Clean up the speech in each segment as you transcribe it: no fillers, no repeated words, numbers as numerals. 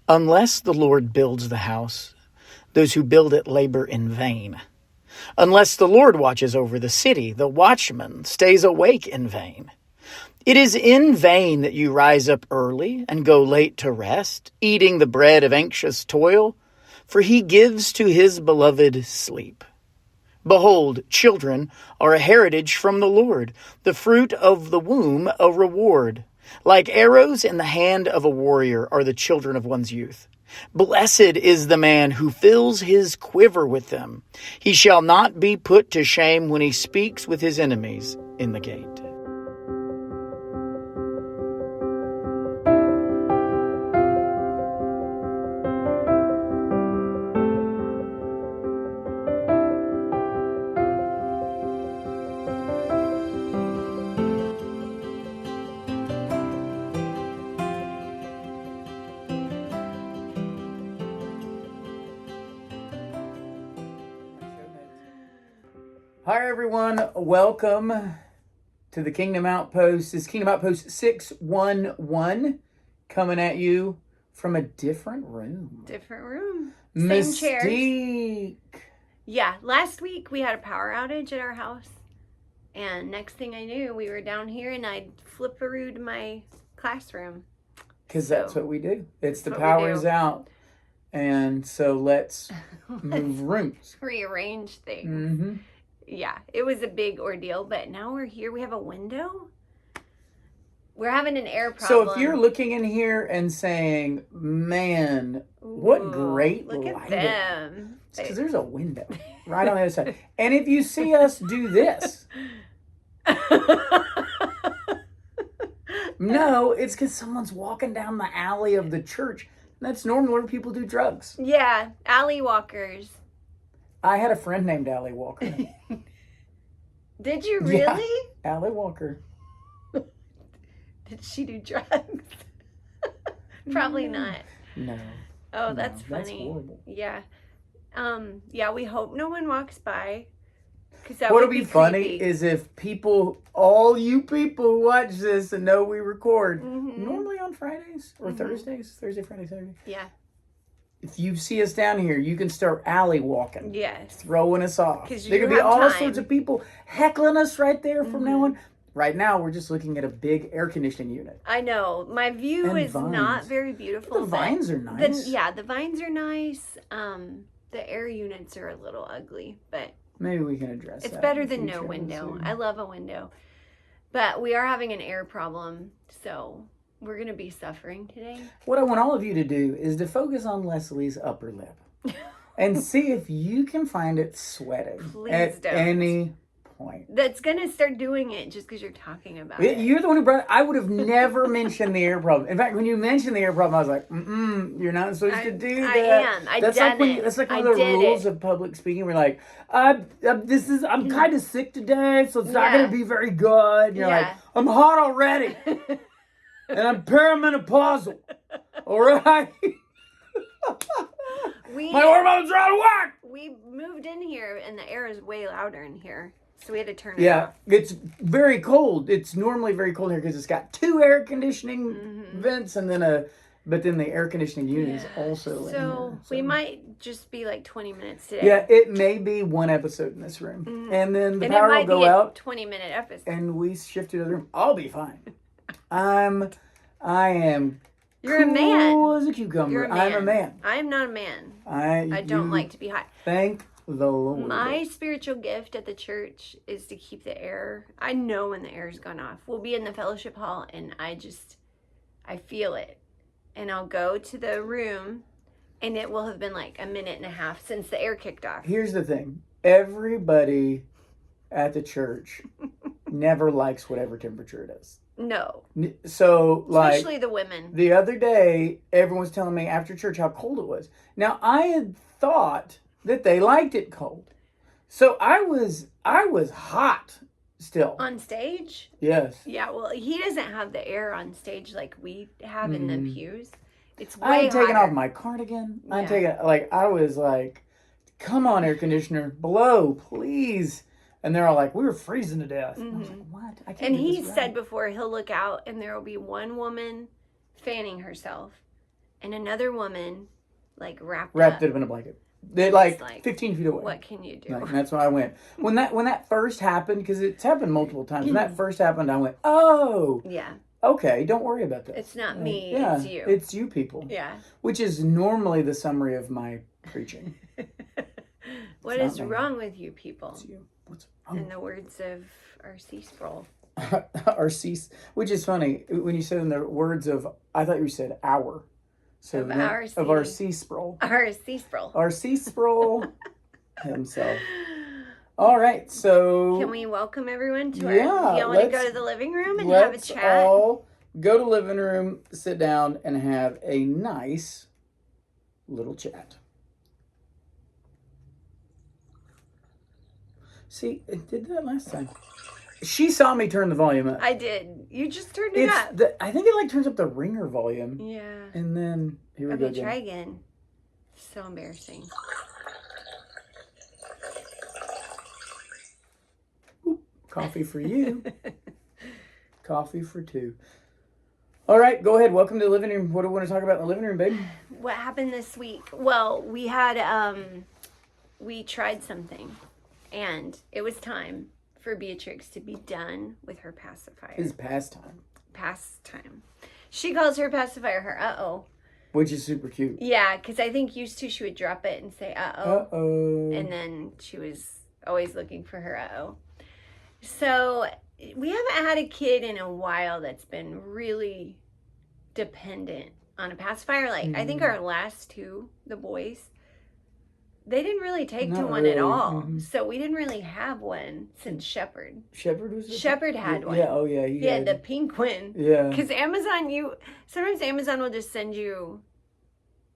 Unless the Lord builds the house, those who build it labor in vain. Unless the Lord watches over the city, the watchman stays awake in vain. It is in vain that you rise up early and go late to rest, eating the bread of anxious toil, for he gives to his beloved sleep. Behold, children are a heritage from the Lord, the fruit of the womb a reward. Like arrows in the hand of a warrior are the children of one's youth. Blessed is the man who fills his quiver with them. He shall not be put to shame when he speaks with his enemies in the gate. Hi everyone, welcome to the Kingdom Outpost. This is Kingdom Outpost 611 coming at you from a different room. Different room. Same Mystique. Chairs. Yeah, last week we had a power outage at our house. And next thing I knew, we were down here and I flipperooed my classroom. Because that's what we do. It's the power is out. And so let's move rooms. Rearrange things. Mm-hmm. Yeah, it was a big ordeal, but now we're here. We have a window. We're having an air problem. So if you're looking in here and saying, man, what great lighting. Look at them. It's because there's a window right on the other side. And if you see us do this. No, it's because someone's walking down the alley of the church. That's normally where people do drugs. Yeah, alley walkers. I had a friend named Allie Walker. Did you really? Yeah, Allie Walker. Did she do drugs? Probably not. No. Oh, that's funny. That's horrible. Yeah. Yeah, we hope no one walks by. What'll be funny is if people, all you people who watch this and know we record, normally on Fridays or Thursdays, Thursday, Friday, Saturday. Yeah. If you see us down here, you can start alley walking. Yes. Throwing us off. There could be all sorts of people heckling us right there from now on. Right now, we're just looking at a big air conditioning unit. I know. My view is not very beautiful. The vines are nice. The vines are nice. The air units are a little ugly, but maybe we can address that. It's better than no window. I love a window. But we are having an air problem, so we're going to be suffering today. What I want all of you to do is to focus on Leslie's upper lip and see if you can find it sweating any point. That's going to start doing it just because you're talking about it. You're the one who brought it. I would have never mentioned the air problem. In fact, when you mentioned the air problem, I was like, you're not supposed to do that. I am. That's like one of the rules of public speaking. We're like, I'm kind of sick today, so it's not going to be very good. And you're like, I'm hot already. And I'm perimenopausal. All right? My hormones are out of whack. We moved in here, and the air is way louder in here. So we had to turn it off. Yeah, it's very cold. It's normally very cold here because it's got two air conditioning vents and then but then the air conditioning unit is also in here. So we might just be like 20 minutes today. Yeah, it may be one episode in this room. And then the power will go out. 20-minute episode. And we shift to the other room. I'll be fine. I am You're a man. Cool as a cucumber. You're a man. I'm a man. I am not a man. I don't like to be hot. Thank the Lord. My spiritual gift at the church is to keep the air. I know when the air's gone off. We'll be in the fellowship hall and I feel it. And I'll go to the room and it will have been like a minute and a half since the air kicked off. Here's the thing. Everybody at the church never likes whatever temperature it is. No. So, like... Especially the women. The other day, everyone was telling me after church how cold it was. Now, I had thought that they liked it cold. So, I was hot still. On stage? Yes. Yeah, well, he doesn't have the air on stage like we have in the pews. It's way I had taken hotter. off my cardigan. Yeah. I was like, come on, air conditioner, blow, please. And they're all like, we were freezing to death. And I was like, what? I can't And do he this said before he'll look out and there will be one woman fanning herself. and another woman, like, wrapped it up. up in a blanket. They're like 15 feet away. What can you do? Like, that's when I went. When that first happened, because it's happened multiple times. When that first happened, I went, oh. Yeah. Okay, don't worry about this. It's not me, it's you. It's you people. Yeah. Which is normally the summary of my preaching. What is wrong with you people? It's you. What's wrong? In the words of R.C. Sproul. R.C. Which is funny. When you said in the words of, I thought you said our. So of R.C. Of R.C. Sproul. R.C. Sproul. R.C. Sproul himself. All right, so... Can we welcome everyone to our... You want to go to the living room and have a chat? Let's all go to the living room, sit down, and have a nice little chat. See, it did that last time. She saw me turn the volume up. I did. You just turned it up. I think it turns up the ringer volume. Yeah. And then, here we go again. Try again. So embarrassing. Coffee for you. Coffee for two. All right, go ahead. Welcome to the living room. What do we want to talk about in the living room, babe? What happened this week? Well, we had, we tried something, and it was time for Beatrix to be done with her pacifier. It's pastime. Pastime. She calls her pacifier her uh-oh. Which is super cute. Yeah, because I think used to she would drop it and say uh-oh. Uh-oh. And then she was always looking for her uh-oh. So we haven't had a kid in a while that's been really dependent on a pacifier. Like, I think our last two, the boys, they didn't really take to one at all. Mm-hmm. So we didn't really have one since Shepherd. Shepherd had one. Yeah, oh yeah. He had the pink one. Yeah. Because sometimes Amazon will just send you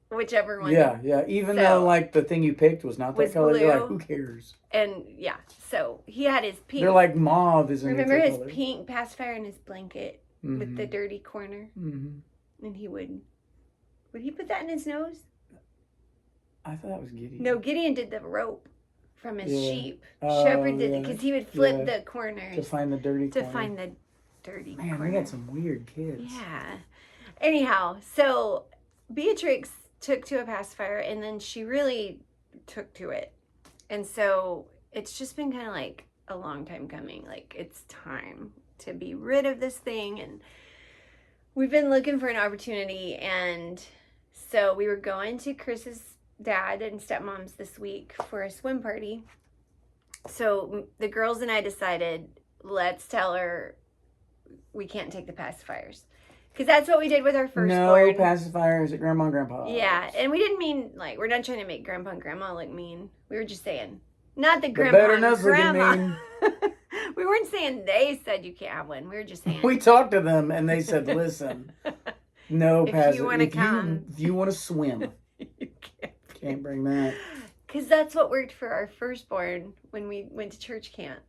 whichever one. Yeah. Even though, like, the thing you picked was not that color, you're like, who cares? And, yeah. So, he had his pink. They're like mauve, isn't it? Remember his pink pacifier in his blanket with the dirty corner? Mm-hmm. And he would he put that in his nose? I thought that was Gideon. No, Gideon did the rope from his sheep. Shepherd did it because he would flip the corners. To find the dirty corner. corner. Man, we got some weird kids. Yeah. Anyhow, so Beatrix took to a pacifier, and then she really took to it. And so it's just been kind of like a long time coming. Like, it's time to be rid of this thing. And we've been looking for an opportunity. And so we were going to Chris's dad and stepmom's this week for a swim party. So the girls and I decided, let's tell her we can't take the pacifiers. Because that's what we did with our firstborn. No pacifiers at Grandma and Grandpa. Yeah, and we didn't mean, like, we're not trying to make Grandpa and Grandma look mean. We were just saying, not that Grandpa and Grandma. We weren't saying they said you can't have one. We were just saying. We talked to them, and they said, listen, no pacifiers. If you want to come. If you want to swim, you can't bring that. Because that's what worked for our firstborn when we went to church camp.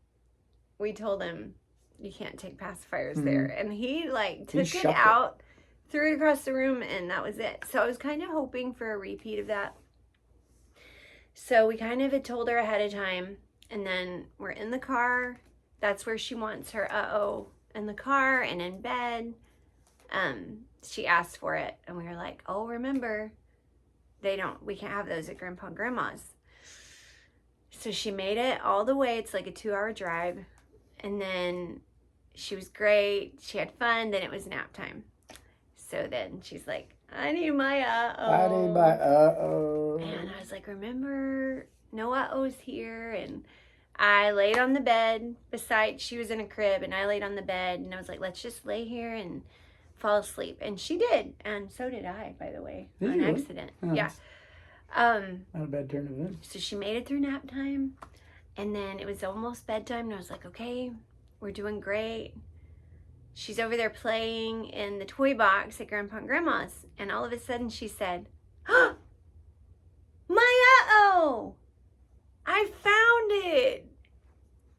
We told him, you can't take pacifiers there. And he, like, took it out, threw it across the room, and that was it. So I was kind of hoping for a repeat of that. So we kind of had told her ahead of time, and then we're in the car. That's where she wants her uh-oh, in the car and in bed. She asked for it, and we were like, oh, remember, we can't have those at Grandpa and Grandma's. So she made it all the way. It's like a 2-hour drive. And then she was great. She had fun. Then it was nap time. So then she's like, I need my uh-oh. I need my uh-oh. And I was like, remember, no uh-ohs here. And I laid on the bed she was in a crib, and I laid on the bed, and I was like, let's just lay here and fall asleep. And she did. And so did I, by the way, on accident. Oh, yeah. Not a bad turn of events. So she made it through nap time. And then it was almost bedtime, and I was like, okay, we're doing great. She's over there playing in the toy box at Grandpa and Grandma's. And all of a sudden she said, oh, my uh-oh! I found it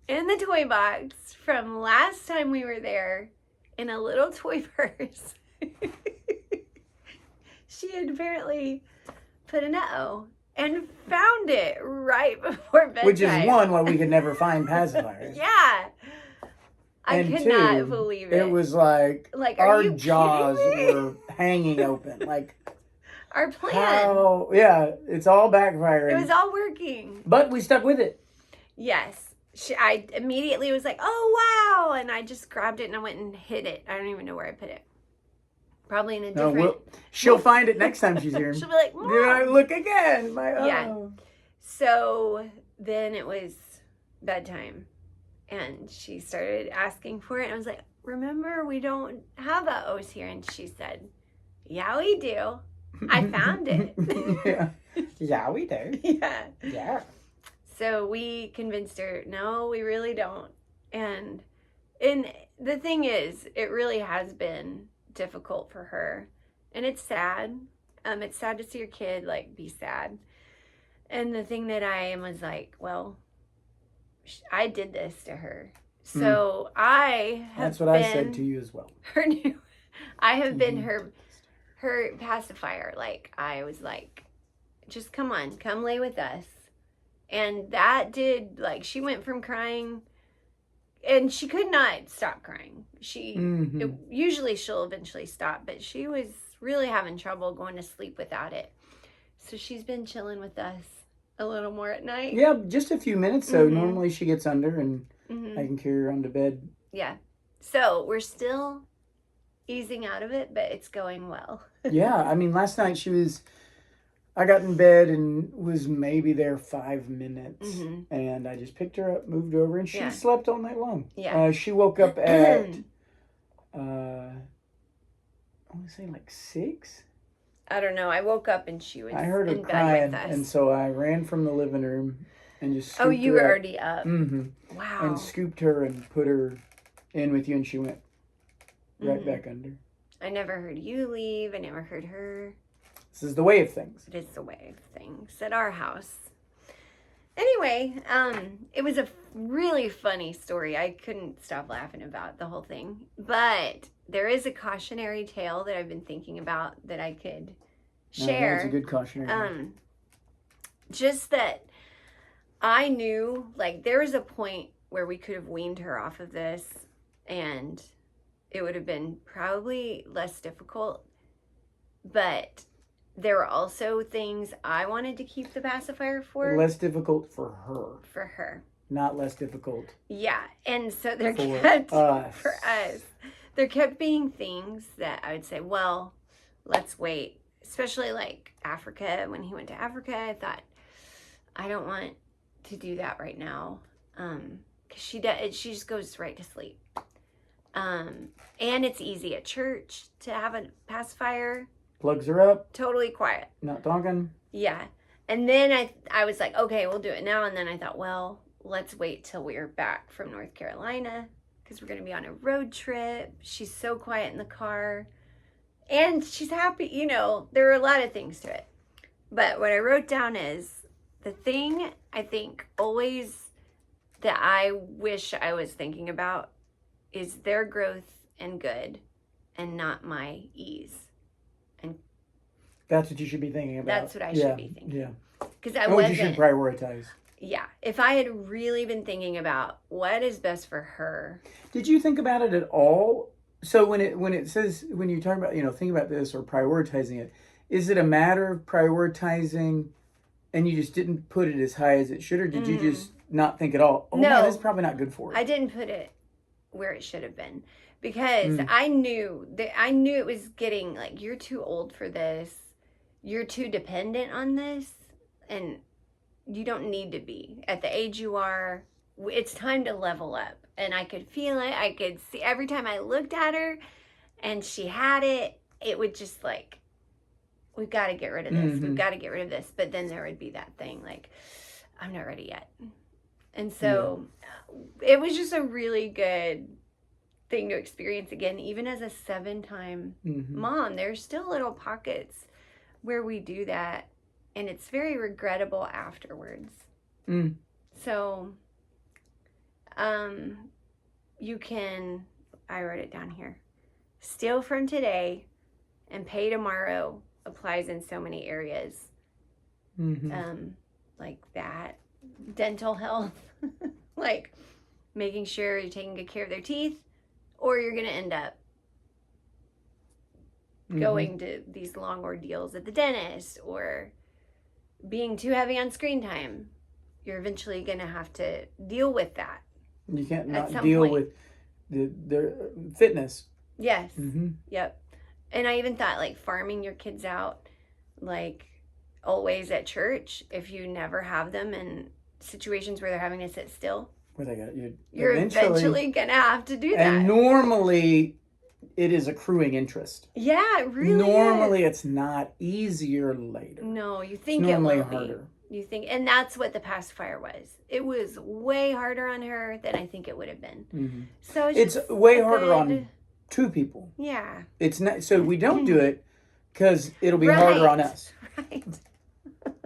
in the toy box from last time we were there in a little toy purse. She had apparently put an uh-oh and found it right before bedtime. Which is one, why we could never find pacifiers. Yeah. I could not believe it. It was like our jaws were hanging open. Like, our plan. How? Yeah, it's all backfiring. It was all working. But we stuck with it. Yes. I immediately was like, oh, wow. And I just grabbed it and I went and hid it. I don't even know where I put it. Probably in a different... she'll find it next time she's here. She'll be like, Mom. Look again. Yeah. So then it was bedtime. And she started asking for it. And I was like, remember, we don't have O's here. And she said, yeah, we do. I found it. Yeah, we do. Yeah. Yeah. So we convinced her, no, we really don't. And the thing is, it really has been difficult for her. And it's sad. It's sad to see your kid, like, be sad. And the thing that I was like, well, I did this to her. So I have That's what I said to you as well. I have been her pacifier. Like, I was like, just come on, come lay with us. And that did, like, she went from crying, and she could not stop crying. Usually she'll eventually stop, but she was really having trouble going to sleep without it. So she's been chilling with us a little more at night. Yeah, just a few minutes. So normally she gets under, and I can carry her onto bed. Yeah. So we're still easing out of it, but it's going well. Yeah, I mean, last night I got in bed and was maybe there 5 minutes, and I just picked her up, moved her over, and she slept all night long. Yeah. She woke up at, I want to say like 6. I don't know. I woke up and she was I heard her in crying, bed with us. and so I ran from the living room and just scooped her you were up. already up. Wow. And scooped her and put her in with you, and she went right back under. I never heard you leave. I never heard her. This is the way of things. It is the way of things at our house. Anyway, it was a really funny story. I couldn't stop laughing about the whole thing. But there is a cautionary tale that I've been thinking about that I could share. That's a good cautionary. Just that I knew, like, there was a point where we could have weaned her off of this, and it would have been probably less difficult. But there were also things I wanted to keep the pacifier for. Less difficult for her. For her. Not less difficult. Yeah. And so there For us. There kept being things that I would say, well, let's wait. Especially like Africa. When he went to Africa, I thought, I don't want to do that right now. Because she just goes right to sleep. And it's easy at church to have a pacifier. Plugs her up. Totally quiet. Not talking. Yeah. And then I was like, okay, we'll do it now. And then I thought, well, let's wait till we're back from North Carolina, because we're going to be on a road trip. She's so quiet in the car. And she's happy. You know, there are a lot of things to it. But what I wrote down is the thing I think always that I wish I was thinking about is their growth and good, and not my ease. And that's what you should be thinking about. That's what I should be thinking. Yeah. Because I wasn't. You should prioritize. Yeah. If I had really been thinking about what is best for her. Did you think about it at all? So when it says, when you talk about, think about this or prioritizing it, is it a matter of prioritizing and you just didn't put it as high as it should, or did you just not think at all? Oh, no, man, that's probably not good for it. I didn't put it where it should have been, because I knew it was getting like, you're too old for this. You're too dependent on this, and you don't need to be at the age you are. It's time to level up. And I could feel it. I could see every time I looked at her and she had it, it would just like, we've got to get rid of this. We've got to get rid of this. But then there would be that thing like, I'm not ready yet. And so it was just a really good thing to experience again, even as a 7-time mom. There's still little pockets where we do that, and it's very regrettable afterwards. So you can, I wrote it down here, steal from today and pay tomorrow applies in so many areas. Like that, dental health, like making sure you're taking good care of their teeth, or you're going to end up going to these long ordeals at the dentist or being too heavy on screen time. You're eventually going to have to deal with that. You can't not deal with their fitness. Yes. Yep. And I even thought, like, farming your kids out, like, always at church, if you never have them in situations where they're having to sit still, where they got you're eventually going to have to do that. And normally it is accruing interest. Yeah, it really normally is. It's not easier later. No, you think it's normally it will harder. Be. You think, and that's what the pacifier was. It was way harder on her than I think it would have been. So it's way harder on two people. Yeah. It's not, so we don't do it because it'll be harder on us. Right.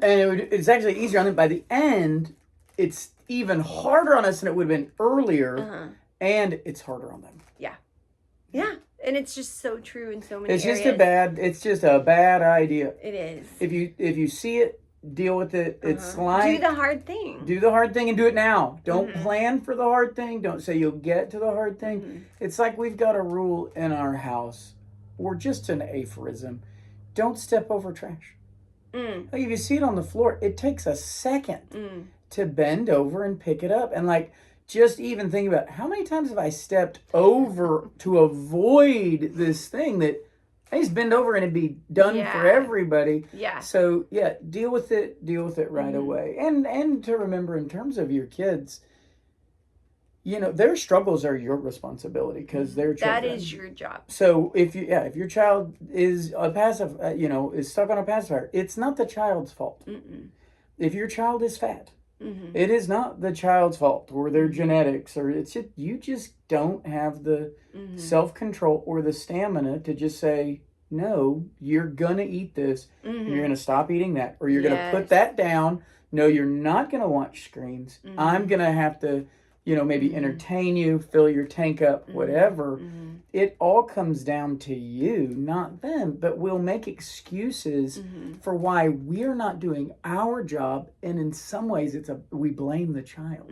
And it's actually easier on them. By the end, it's even harder on us than it would have been earlier, and it's harder on them. Yeah. Yeah. And it's just so true in so many areas. It's just a bad idea. It is. If you see it, deal with it. It's like do the hard thing. Do the hard thing and do it now. Don't plan for the hard thing. Don't say you'll get to the hard thing. It's like we've got a rule in our house, or just an aphorism. Don't step over trash. Like if you see it on the floor, it takes a second to bend over and pick it up. And like, just even think about how many times have I stepped over to avoid this thing that I just bend over and it'd be done for everybody. Yeah. So yeah, deal with it right away. And to remember in terms of your kids, you know, their struggles are your responsibility because they're children. That is your job. So if your child is is stuck on a pacifier, it's not the child's fault. If your child is fat, it is not the child's fault or their genetics, or it's just you just don't have the self-control or the stamina to just say, no, you're gonna eat this, you're gonna stop eating that, or you're gonna put that down. No, you're not gonna watch screens. I'm gonna have to maybe entertain you, fill your tank up, whatever. It all comes down to you, not them. But we'll make excuses for why we're not doing our job. And in some ways, we blame the child.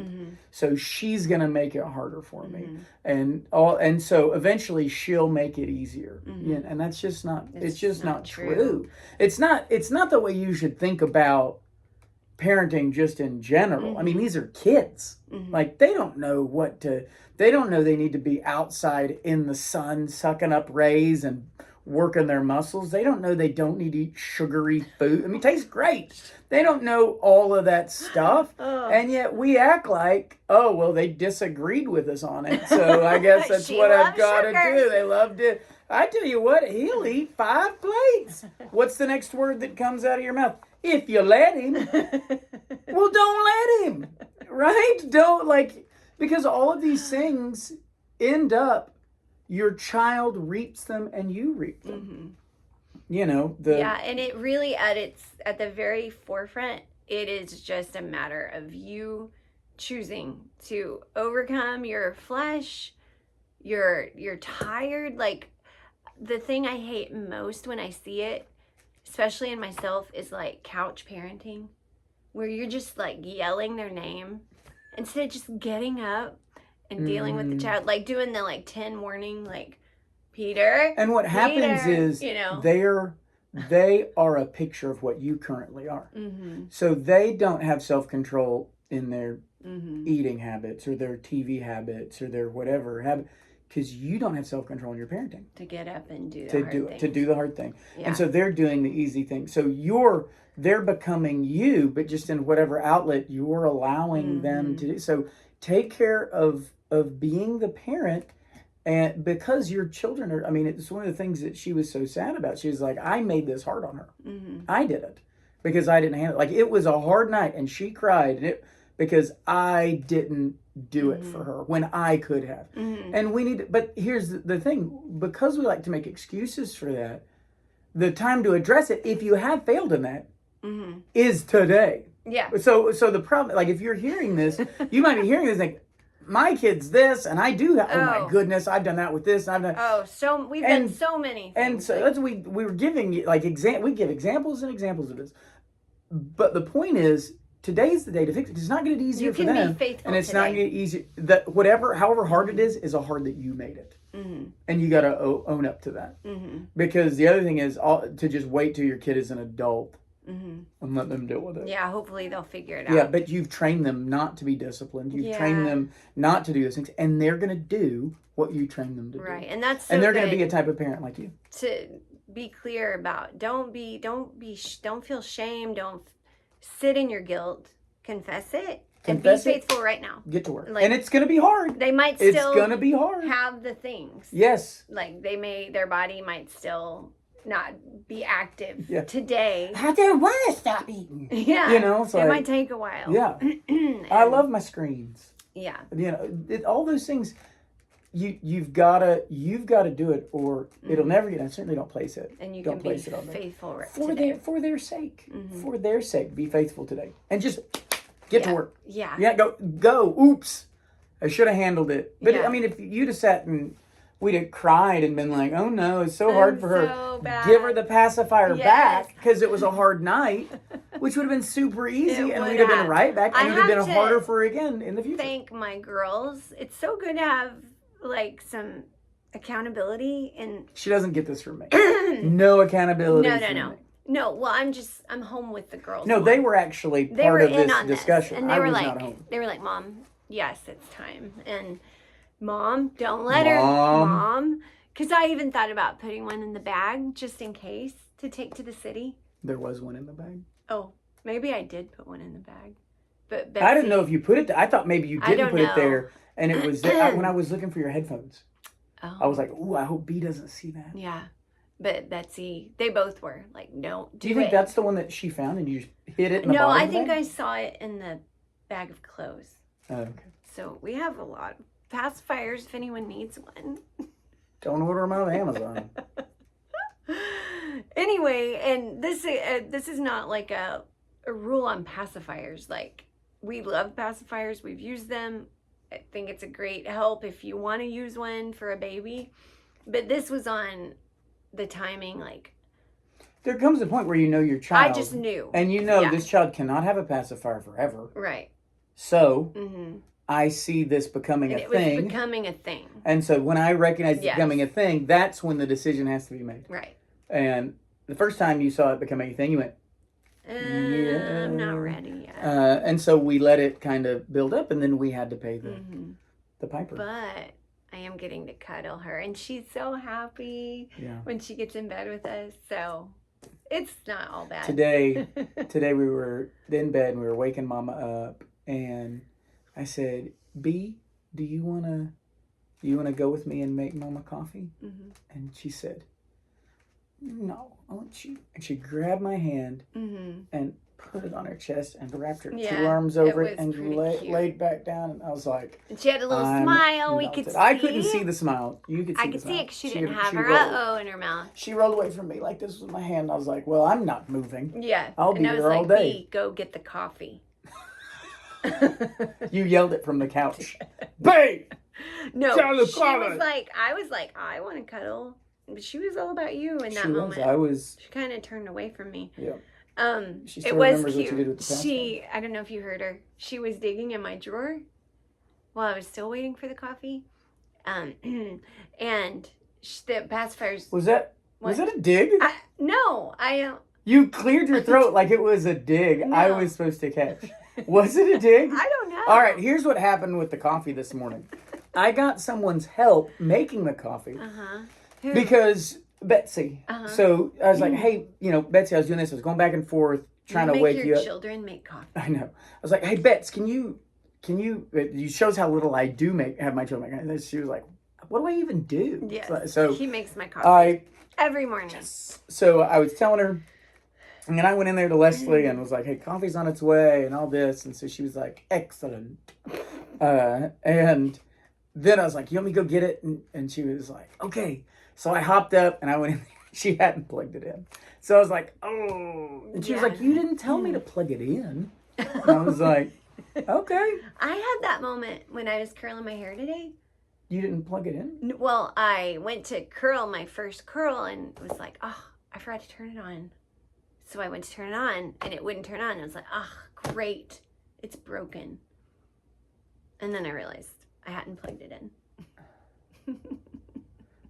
So she's going to make it harder for me. And so eventually she'll make it easier. Yeah, and that's just not, it's just not true. It's not the way you should think about parenting just in general. I mean, these are kids. Like, they don't know they don't know they need to be outside in the sun sucking up rays and working their muscles. They don't know they don't need to eat sugary food. I mean, it tastes great. They don't know all of that stuff. And yet we act like, oh, well, they disagreed with us on it. So I guess that's what I've got to do. They loved it. I tell you what, he'll eat 5 plates. What's the next word that comes out of your mouth? If you let him. Well, don't let him. Right? Because all of these things end up, your child reaps them and you reap them. And it really at the very forefront, it is just a matter of you choosing to overcome your flesh. You're tired. Like, the thing I hate most when I see it, especially in myself, is like couch parenting, where you're just like yelling their name instead of just getting up and dealing with the child, like doing the like 10 warning, like, Peter. And what happens is, they are a picture of what you currently are. So they don't have self-control in their eating habits or their TV habits or their whatever habit, because you don't have self-control in your parenting. To get up and do the hard thing. To do the hard thing. Yeah. And so they're doing the easy thing. So they're becoming you, but just in whatever outlet you're allowing them to do. So take care of being the parent, and because your children are, I mean, it's one of the things that she was so sad about. She was like, I made this hard on her. I did it because I didn't handle it. Like, it was a hard night and she cried because I didn't do it for her when I could have. And we need, but here's the thing, because we like to make excuses for that, the time to address it, if you have failed in that, is today. Yeah. So the problem, like, if you're hearing this, you might be hearing this like, my kid's this, and I do that. Oh my goodness, I've done that with this, and I've done. We've done so many things. And so that's we were giving you like we give examples and examples of this. But the point is, today's the day to fix it. It's not going to get easier You for can them. be faithful And it's today. not going to get easier. However hard it is a hard that you made it. Mm-hmm. And you got to own up to that. Mm-hmm. Because the other thing is to just wait till your kid is an adult Mm-hmm. and let them deal with it. Yeah, hopefully they'll figure it out. Yeah, but you've trained them not to be disciplined. You've trained them not to do those things. And they're going to do what you train them to do. Right, and that's so and they're going to be a type of parent like you. To be clear about, don't feel shame. Don't sit in your guilt. Confess it. Confess and be faithful right now. Get to work. Like, and it's going to be hard. They might It's still going to be hard. have the things. Yes. Like their body might still not be active Yeah. today. I don't want to stop eating. Yeah. You know, it's it like, might take a while. Yeah. I love my screens. Yeah. You know, all those things. You've got to do it, or it'll never get done. Certainly don't place it. And you don't can place be it on there. faithful for their sake. Mm-hmm. For their sake, be faithful today, and just get to work. Yeah. Yeah. Go. Oops, I should have handled it. But Yeah. I mean, if you'd have sat and we'd have cried and been like, "Oh no, it's so hard for her." So bad. Give her the pacifier Yes. back because it was a hard night, which would have been super easy, and we'd have been right back, and it would have been harder for her again in the future. Thank my girls. It's so good to have like some accountability and. She doesn't get this from me. No accountability. No. No, well, I'm home with the girls. No, they were actually part of this discussion. And they were like, not home. they were like, Mom, yes, it's time. And Mom, don't let her. Mom. Because I even thought about putting one in the bag just in case to take to the city. There was one in the bag. Oh, maybe I did put one in the bag. But I didn't know if you put it there. I thought maybe you didn't put it there. And it was there. When I was looking for your headphones. Oh. I was like, ooh, I hope B doesn't see that. Yeah. But Betsy, they both were like, no, do you think that's the one that she found and you just hid it in the No, bottom I of the think bag? I saw it in the bag of clothes. Oh, okay. So we have a lot of pacifiers if anyone needs one. Don't order them out of Amazon. Anyway, and this is not like a rule on pacifiers. Like, we love pacifiers. We've used them. I think it's a great help if you want to use one for a baby. But this was on the timing, like... There comes a point where you know your child. I just knew. And you know this child cannot have a pacifier forever. Right. So, I see this becoming a thing. It was becoming a thing. And so when I recognize it becoming a thing, that's when the decision has to be made. Right. And the first time you saw it becoming a thing, you went, I'm not ready yet. and so we let it kind of build up, and then we had to pay the piper. But I am getting to cuddle her, and she's so happy when she gets in bed with us. So it's not all bad. Today we were in bed, and we were waking Mama up, and I said, B, do you wanna go with me and make Mama coffee? And she said, no, I want you. And she grabbed my hand and put it on her chest and wrapped her two arms over it and laid back down. And I was like, and she had a little smile. We could see. I couldn't see the smile. You could see I the could smile. see it because she didn't have her uh-oh in her mouth. She rolled away from me like this with my hand. I was like, well, I'm not moving. Yeah. I'll be there all day. B, go get the coffee. You yelled it from the couch. Babe! No, I was like, I want to cuddle. But she was all about you in that moment. She kind of turned away from me. Yeah. She it was remembers cute. what you did with the pacifier. I don't know if you heard her. She was digging in my drawer while I was still waiting for the coffee. And the pacifiers. Was that a dig? No, I. You cleared your throat like it was a dig. No. I was supposed to catch. Was it a dig? I don't know. All right, here's what happened with the coffee this morning. I got someone's help making the coffee. Who? Because Betsy. So I was like, hey, Betsy, I was doing this. I was going back and forth trying to wake you up. Make your children make coffee. I know. I was like, hey, Bets, can you, it shows how little I do have my children make. And she was like, what do I even do? Yes. So he makes my coffee every morning. So I was telling her, and then I went in there to Leslie and was like, hey, coffee's on its way and all this. And so she was like, excellent. And then I was like, you want me to go get it? And she was like, okay. So I hopped up and I went in there. She hadn't plugged it in. So I was like, oh. And she was like, you didn't tell me to plug it in. And I was like, okay. I had that moment when I was curling my hair today. You didn't plug it in? Well, I went to curl my first curl and was like, oh, I forgot to turn it on. So I went to turn it on and it wouldn't turn on. I was like, oh, great. It's broken. And then I realized I hadn't plugged it in.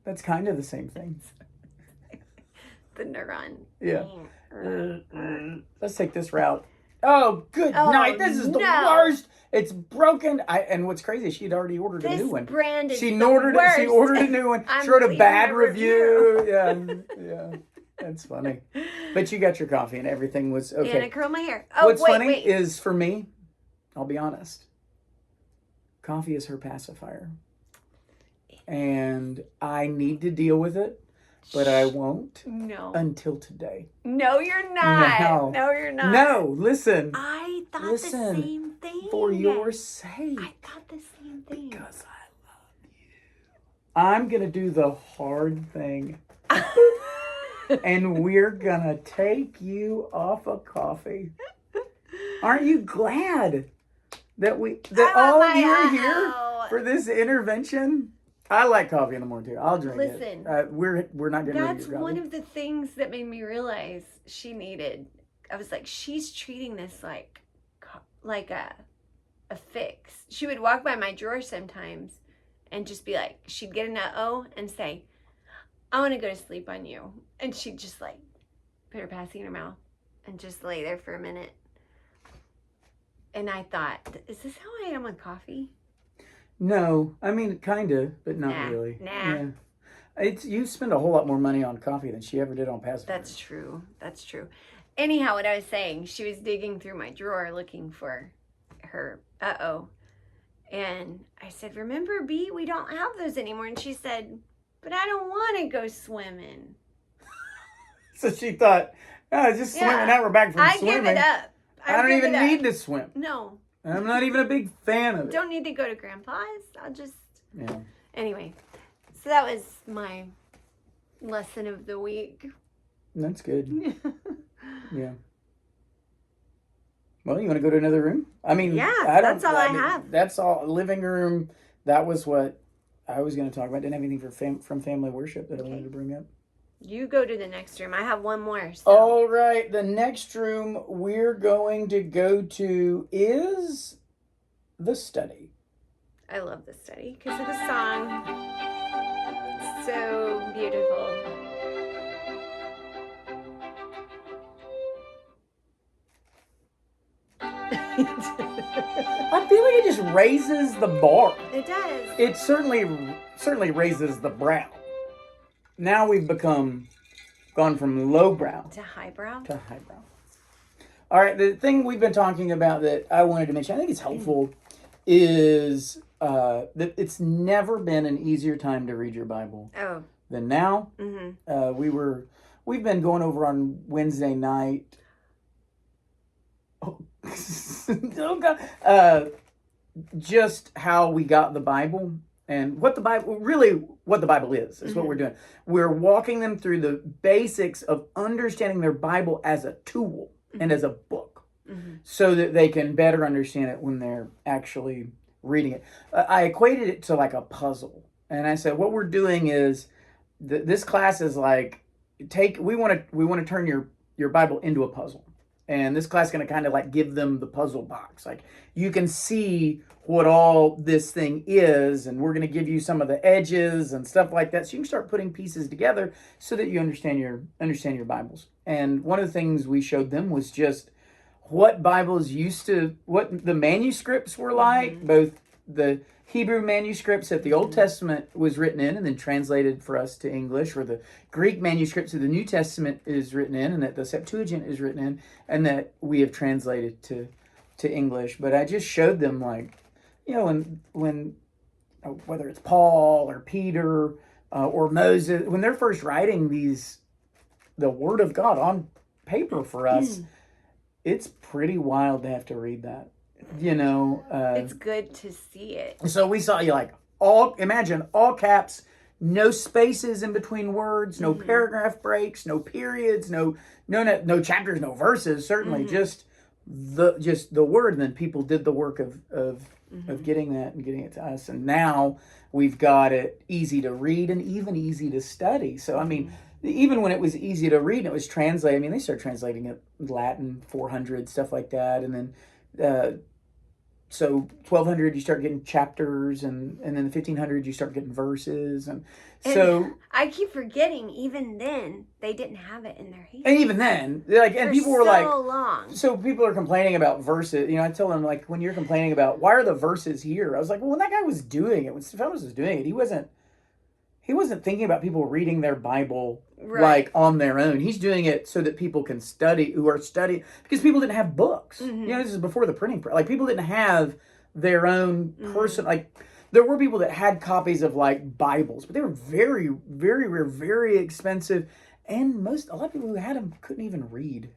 That's kind of the same thing. The neuron. Yeah. Let's take this route. Oh, good night. This is the worst. It's broken. And what's crazy is she'd already ordered a new one. This brand is She the ordered worst. She ordered a new one. She wrote a bad review. Yeah. That's funny. But you got your coffee and everything was okay. And I curl my hair. Oh, What's funny wait. is, for me, I'll be honest, coffee is her pacifier. And I need to deal with it, but I won't until today. No, you're not. No, you're not. No, listen. I thought the same thing. For your sake. I thought the same thing. Because I love you. I'm going to do the hard thing. And we're going to take you off of coffee. Aren't you glad that all of you are here for this intervention? I like coffee in the morning too. I'll drink it. Listen, we're not getting that's one of the things that made me realize she needed. I was like, she's treating this like a fix. She would walk by my drawer sometimes and just be like, she'd get an uh-oh and say, I want to go to sleep on you. And she'd just like put her passy in her mouth and just lay there for a minute. And I thought, is this how I am with coffee? No, I mean, kind of, but not really. Nah. Yeah. You spend a whole lot more money on coffee than she ever did on pacifier. That's true. Anyhow, what I was saying, she was digging through my drawer looking for her uh-oh. And I said, remember, B, we don't have those anymore. And she said, but I don't want to go swimming. So she thought, just swimming. Now we're back from swimming. I give it up. I don't even need to swim. No. I'm not even a big fan of it. Don't need to go to Grandpa's. I'll just... Yeah. Anyway, so that was my lesson of the week. That's good. Yeah. Well, you want to go to another room? I mean, that's all I have. That's all. Living room. That was what I was going to talk about. Didn't have anything from family worship that I wanted to bring up. You go to the next room. I have one more. So. All right. The next room we're going to go to is the study. I love the study because of the song. So beautiful. I feel like it just raises the bar. It does. It certainly raises the brow. Now we've gone from lowbrow to highbrow. All right, the thing we've been talking about that I wanted to mention, I think it's helpful, is that it's never been an easier time to read your Bible than now. Mm-hmm. We've been going over on Wednesday night. Oh, oh God. Just how we got the Bible. And what the Bible is mm-hmm. what we're doing. We're walking them through the basics of understanding their Bible as a tool mm-hmm. and as a book mm-hmm. so that they can better understand it when they're actually reading it. I equated it to like a puzzle. And I said, what we're doing is, this class is like, we want to turn your Bible into a puzzle. And this class is going to kind of like give them the puzzle box. Like, you can see what all this thing is, and we're going to give you some of the edges and stuff like that, so you can start putting pieces together so that you understand your Bibles. And one of the things we showed them was just what Bibles what the manuscripts were like, mm-hmm. both the Hebrew manuscripts that the Old Testament was written in and then translated for us to English, or the Greek manuscripts that the New Testament is written in and that the Septuagint is written in and that we have translated to English. But I just showed them, like, when whether it's Paul or Peter or Moses, when they're first writing the Word of God on paper for us, it's pretty wild to have to read that. It's good to see it. So we saw imagine all caps, no spaces in between words, no mm-hmm. paragraph breaks, no periods, no chapters, no verses, certainly mm-hmm. just the word. And then people did the work of mm-hmm. getting that and getting it to us. And now we've got it easy to read and even easy to study. So, I mean, even when it was easy to read and it was translated, I mean, they started translating it Latin, 400, stuff like that. And then, so 1200, you start getting chapters, and then the 1500, you start getting verses. And so I keep forgetting, even then, they didn't have it in their hands. and even then, like, and people were like, long. so people are complaining about verses. You know, I tell them, like, when you're complaining about, why are the verses here? I was like, well, when that guy was doing it, when Stephanus was doing it, he wasn't thinking about people reading their Bible like on their own. He's doing it so that people can study, who are studying, because people didn't have books. You know, this is before the printing press. Like, people didn't have their own person. Like, there were people that had copies of, like, Bibles, but they were very, very rare, very expensive, and a lot of people who had them couldn't even read.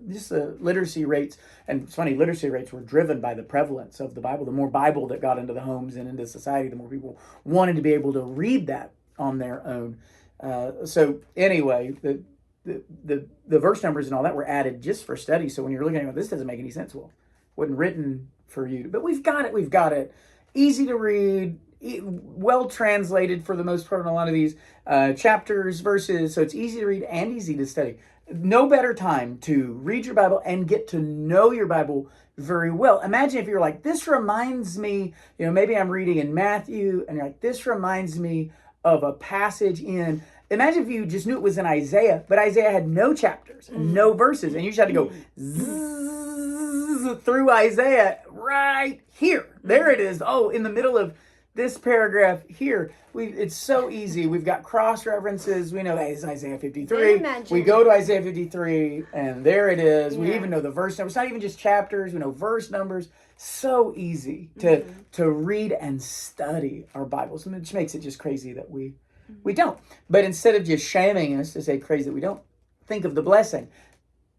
Just the literacy rates, and it's funny, literacy rates were driven by the prevalence of the Bible. The more Bible that got into the homes and into society, the more people wanted to be able to read that on their own. So anyway, the verse numbers and all that were added just for study. So when you're looking at it, this doesn't make any sense. Well, it wasn't written for you, but we've got it. Easy to read, well translated for the most part in a lot of these chapters, verses. So it's easy to read and easy to study. No better time to read your Bible and get to know your Bible very well. Imagine if you're like, this reminds me, you know, maybe I'm reading in Matthew, and you're like, this reminds me of a passage in, imagine if you just knew it was in Isaiah, but Isaiah had no chapters and no verses, and you just had to go through Isaiah right here. There it is. Oh, in the middle of this paragraph here. It's so easy. We've got cross references. We know that is Isaiah 53. We go to Isaiah 53, and there it is. We even know the verse numbers. It's not even just chapters. We know verse numbers. So easy to read and study our Bibles, which makes it just crazy that we don't. But instead of just shaming us to say crazy that we don't, think of the blessing.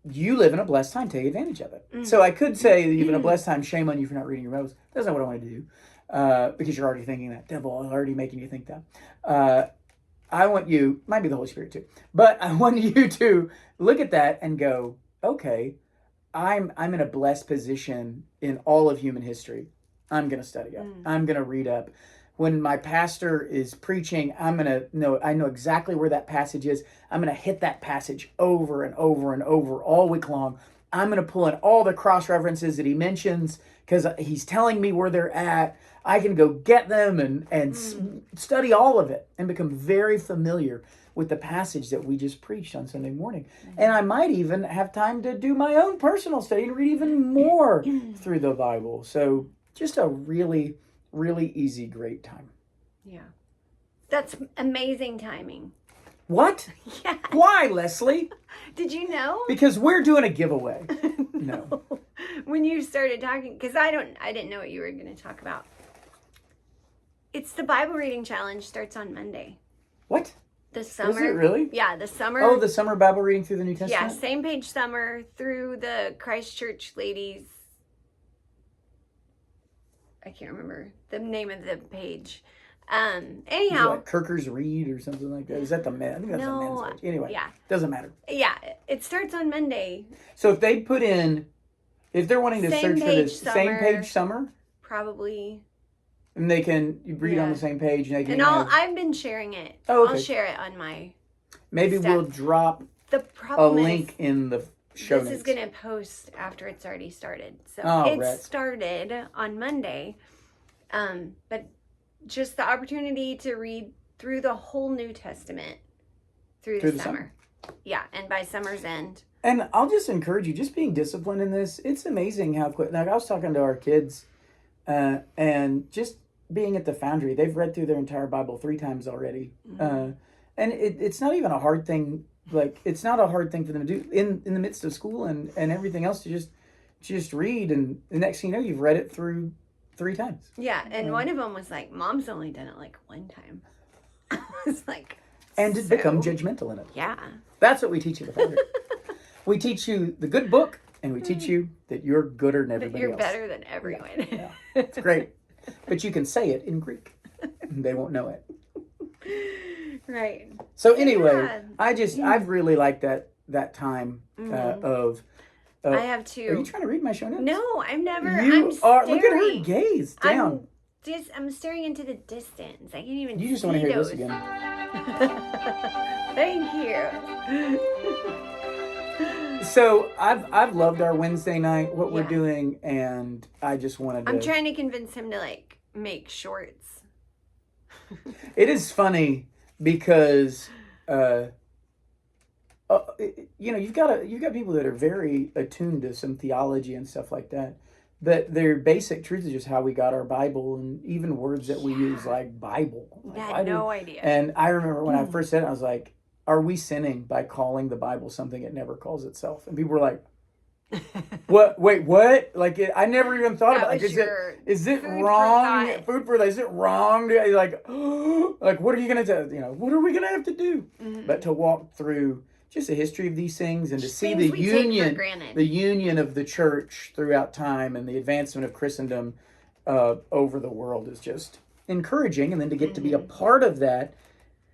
You live in a blessed time. Take advantage of it. So I could say that even a blessed time, shame on you for not reading your Bibles. That's not what I want to do. Because you're already thinking that. Devil is already making you think that. I want you, might be the Holy Spirit too, but I want you to look at that and go, okay, I'm in a blessed position in all of human history. I'm going to study up. I'm going to read up. When my pastor is preaching, I know exactly where that passage is. I'm going to hit that passage over and over and over all week long. I'm going to pull in all the cross references that he mentions because he's telling me where they're at. I can go get them and study all of it and become very familiar with the passage that we just preached on Sunday morning. And I might even have time to do my own personal study and read even more through the Bible. So just a really, really easy, great time. Yeah. That's amazing timing. What? Yeah. Why, Leslie? Did you know? Because we're doing a giveaway. No. When you started talking, because I didn't know what you were going to talk about. It's the Bible reading challenge starts on Monday. What? The summer. Is it really? Yeah, the summer. Oh, the summer Bible reading through the New Testament? Yeah, same page summer through the Christchurch ladies. I can't remember the name of the page. Anyhow. Like Kirker's Read or something like that? Is that the men? I think that's the men's page. Anyway, yeah. Doesn't matter. Yeah, it starts on Monday. So if they put in, if they're wanting to search for this same page summer. Probably. And they can read on the same page. And they can I've been sharing it. Oh, okay. I'll share it on my Maybe stuff. We'll drop a link in the show notes. This is going to post after it's already started. So started on Monday. But just the opportunity to read through the whole New Testament through the summer. Yeah, and by summer's end. And I'll just encourage you, just being disciplined in this. It's amazing how quick. Like I was talking to our kids, and just being at the Foundry, they've read through their entire Bible 3 times already. And it's not even a hard thing. Like it's not a hard thing for them to do in the midst of school and everything else, to just read, and the next thing you know, you've read it through 3 times. Yeah, and one of them was like, Mom's only done it like 1 time. I was like, and to become judgmental in it. Yeah. That's what we teach you at the Foundry. We teach you the good book, and we teach you that you're gooder than everybody else. You're better than everyone. Yeah. It's great. But you can say it in Greek. They won't know it. Right. So anyway, I've really liked that time of... I have too. Are you trying to read my show notes? No, I'm never. Look at her gaze down. I'm staring into the distance. I can't even You just see want to hear those. this again. Thank you. So I've loved our Wednesday night, what we're Yeah. doing, and I just wanted to. I'm trying to convince him to like make shorts. It is funny because, you've got people that are very attuned to some theology and stuff like that. But their basic truth is just how we got our Bible, and even words that we use like Bible. Like, I had no idea. And I remember when I first said it, I was like, "Are we sinning by calling the Bible something it never calls itself?" And people were like, "What? Wait, what?" Like I never even thought about. Like, is it wrong? Food for thought. Is it wrong? Like, like what are you gonna do? What are we gonna have to do? Mm-hmm. But to walk through just the history of these things and to see the union of the church throughout time and the advancement of Christendom over the world is just encouraging. And then to get to be a part of that,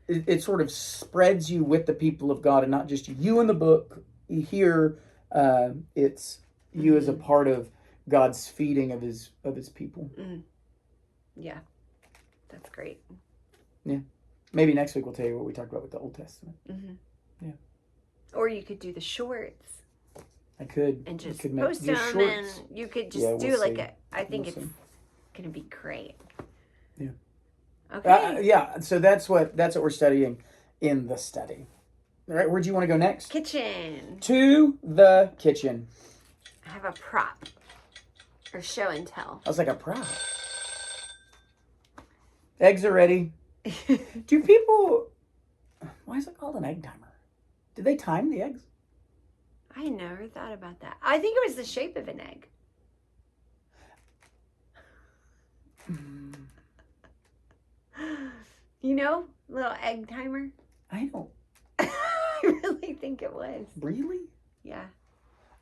it sort of spreads you with the people of God and not just you in the book. Here, it's you as a part of God's feeding of his people. Mm. Yeah, that's great. Yeah, maybe next week we'll tell you what we talked about with the Old Testament. Mm-hmm. Yeah. Or you could do the shorts. I could. And just post them, and you could just I think it's going to be great. Yeah. Okay. So that's what we're studying in the study. All right, where do you want to go next? Kitchen. To the kitchen. I have a prop. Or show and tell. I was like, a prop. Eggs are ready. Do people... Why is it called an egg timer? Did they time the eggs? I never thought about that. I think it was the shape of an egg. Little egg timer. I don't. I really think it was. Really? Yeah.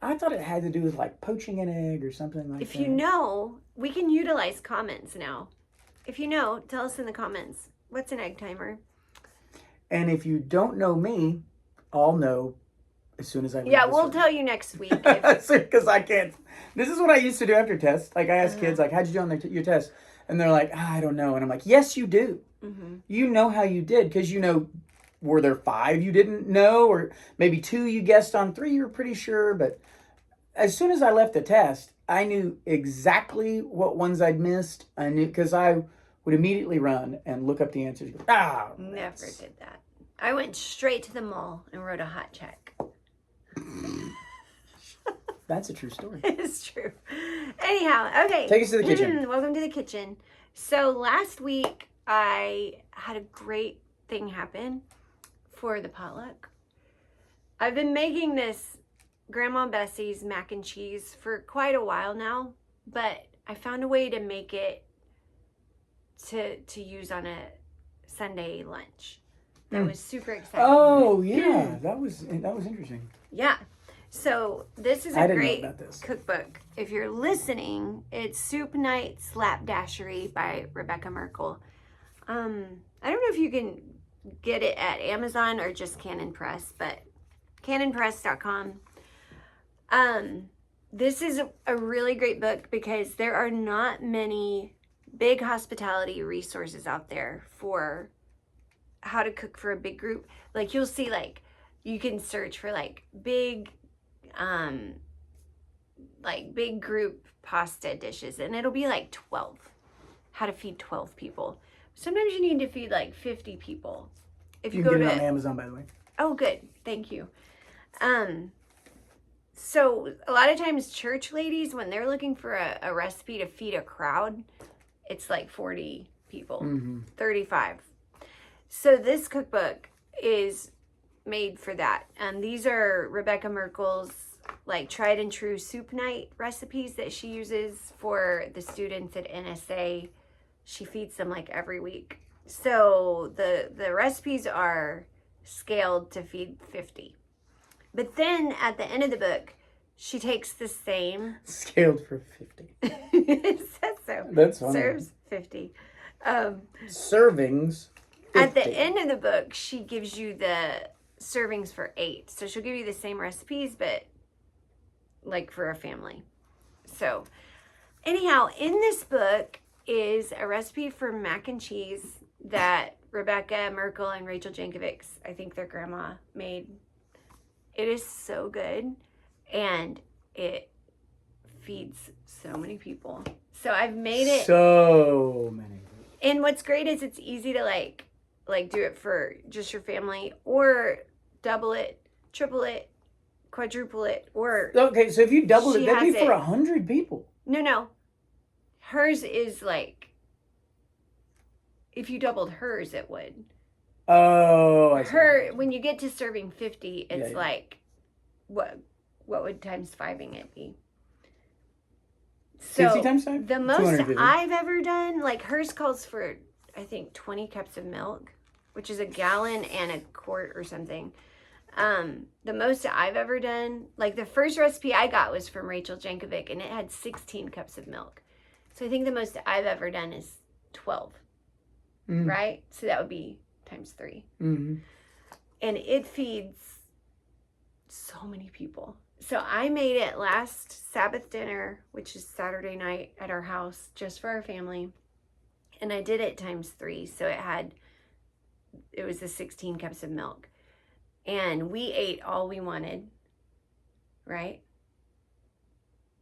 I thought it had to do with like poaching an egg or something like that. If you know, we can utilize comments now. If you know, tell us in the comments. What's an egg timer? And if you don't know me, I'll know as soon as I leave. Yeah, we'll tell you next week. Because I can't. This is what I used to do after tests. Like I ask kids, like, how'd you do on your test? And they're like, I don't know. And I'm like, yes, you do. Mm-hmm. You know how you did because were there 5 you didn't know, or maybe 2 you guessed on, 3 you were pretty sure. But as soon as I left the test, I knew exactly what ones I'd missed. I knew because I would immediately run and look up the answers. Never did that. I went straight to the mall and wrote a hot check. That's a true story. It's true. Anyhow, okay. Take us to the kitchen. Welcome to the kitchen. So last week I had a great thing happen for the potluck. I've been making this Grandma Bessie's mac and cheese for quite a while now, but I found a way to make it to use on a Sunday lunch. That was super exciting. Oh yeah, that was interesting. Yeah. So this is a great cookbook. If you're listening, it's Soup Night Slapdashery by Rebecca Merkel. I don't know if you can get it at Amazon or just Canon Press, but canonpress.com. This is a really great book because there are not many big hospitality resources out there for how to cook for a big group. Like you'll see, like you can search for big group pasta dishes, and it'll be 12. How to feed 12 people. Sometimes you need to feed 50 people. If you go get it on Amazon, by the way. Oh, good. Thank you. So a lot of times church ladies, when they're looking for a recipe to feed a crowd, it's 40 people, 35. So this cookbook is made for that. And these are Rebecca Merkel's tried and true soup night recipes that she uses for the students at NSA. She feeds them every week. So the recipes are scaled to feed 50. But then at the end of the book, she takes the same... Scaled for 50. It says so. That's funny. Serves 50. Servings 50. At the end of the book, she gives you the servings for 8. So she'll give you the same recipes, but for a family. So anyhow, in this book, is a recipe for mac and cheese that Rebecca Merkel and Rachel Jankovics, I think their grandma, made. It is so good, and it feeds so many people. So I've made it. So many. And what's great is it's easy to like do it for just your family, or double it, triple it, quadruple it, or Okay, so if you doubled it, She that'd be has for it. 100 people. no. Hers is like, if you doubled hers, it would. Oh, I see. Her, when you get to serving 50, it's Yeah. like, what would times 5ing it be? So 50 times 5? the most 250. I've ever done, like hers calls for, I think, 20 cups of milk, which is a gallon and a quart or something. The most I've ever done, like the first recipe I got was from Rachel Jankovic, and it had 16 cups of milk. So I think the most I've ever done is 12, right? So that would be times 3. Mm-hmm. And it feeds so many people. So I made it last Sabbath dinner, which is Saturday night at our house, just for our family. And I did it times 3. So it was the 16 cups of milk. And we ate all we wanted, right?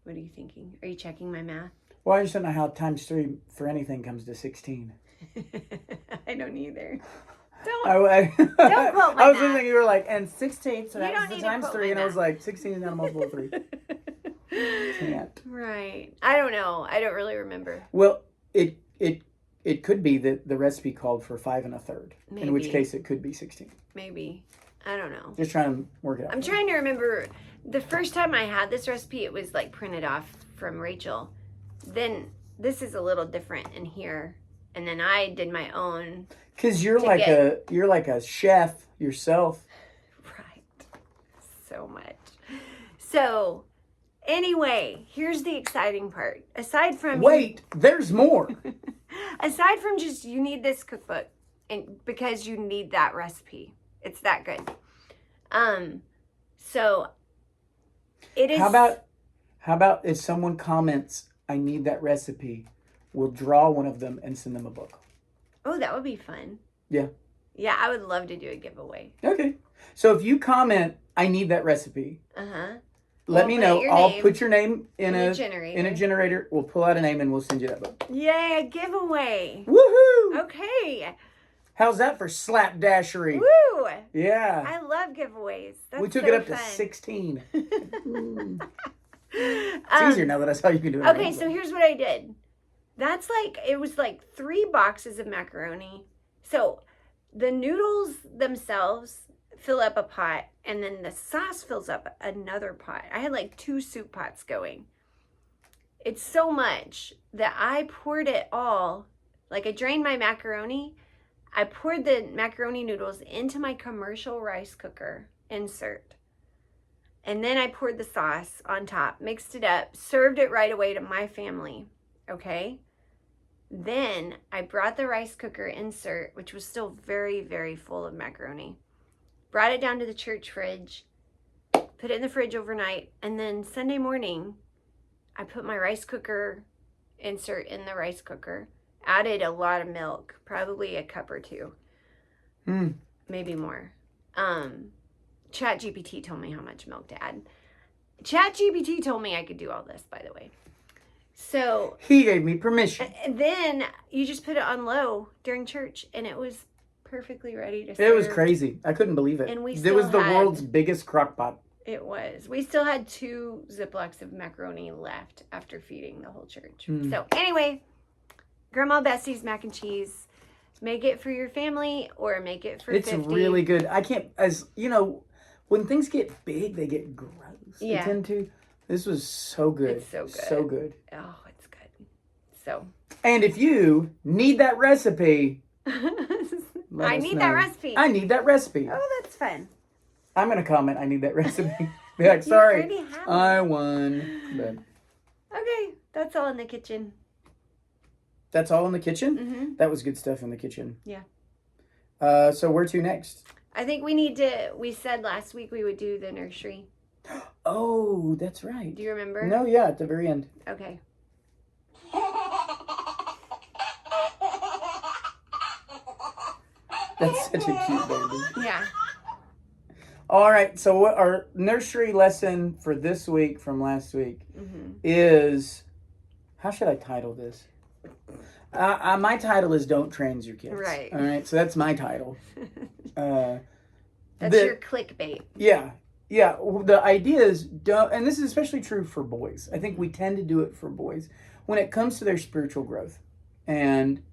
What are you thinking? Are you checking my math? Well, I just don't know how times 3 for anything comes to 16. I don't either. I quote my I was math. thinking you were like, and 16, so You that don't was the need to times quote 3, my and I was math. like, 16 is not a multiple of 3. Can't. Right. I don't know. I don't really remember. Well, it could be that the recipe called for 5 1/3, in which Maybe. case it could be 16. Maybe. I don't know. Just trying to work it out. I'm trying to remember the first time I had this recipe, it was like printed off from Rachel. Then this is a little different in here. And then I did my own. Because you're like a chef yourself. Right. So much. So anyway, here's the exciting part. Aside from There's more. aside from just you need this cookbook and because you need that recipe. It's that good. So it is. How about if someone comments, I need that recipe, we'll draw one of them and send them a book. Oh, that would be fun. Yeah. Yeah, I would love to do a giveaway. Okay. So if you comment, I need that recipe, Uh-huh. let me know. I'll name put your name in a a generator. generator. We'll pull out a name and we'll send you that book. Yay, a giveaway. Woohoo! Okay. How's that for slapdashery? Woo! Yeah. I love giveaways. That's We took so it up to fun. 16. It's easier now that I saw you can do it. Okay, so here's what I did. It was like 3 boxes of macaroni. So the noodles themselves fill up a pot, and then the sauce fills up another pot. I had like 2 soup pots going. It's so much that I poured it all, like I drained my macaroni. I poured the macaroni noodles into my commercial rice cooker insert. And then I poured the sauce on top, mixed it up, served it right away to my family, okay? Then I brought the rice cooker insert, which was still very, very full of macaroni, brought it down to the church fridge, put it in the fridge overnight, and then Sunday morning, I put my rice cooker insert in the rice cooker, added a lot of milk, probably a cup or 2, maybe more. ChatGPT told me how much milk to add. ChatGPT told me I could do all this, by the way. So he gave me permission. and then you just put it on low during church, and it was perfectly ready to serve. It was crazy. I couldn't believe it. And we It still was the had- world's biggest crock pot. It was. We still had 2 Ziplocs of macaroni left after feeding the whole church. So anyway, Grandma Bessie's mac and cheese. Make it for your family or make it for It's 50. really good. I can't, as you know, when things get big, they get gross. Yeah. They tend to. This was so good. It's so good. So good. Oh, it's good. So. And if you need that recipe, I need that recipe. I need that recipe. Oh, that's fun. I'm going to comment, I need that recipe. Be like, sorry, already have I it. won. But Okay, that's all in the kitchen. that's all in the kitchen? Mm-hmm. That was good stuff in the kitchen. Yeah. So where to next? I think we said last week we would do the nursery. Oh, that's right. Do you remember? No, yeah, at the very end. Okay. That's such a cute baby. Yeah. All right, so what our nursery lesson for this week from last week Mm-hmm. is, how should I title this? My title is "Don't Trans Your Kids." Right. All right, so that's my title. That's your clickbait. Yeah. The idea is don't, and this is especially true for boys. I think we tend to do it for boys when it comes to their spiritual growth and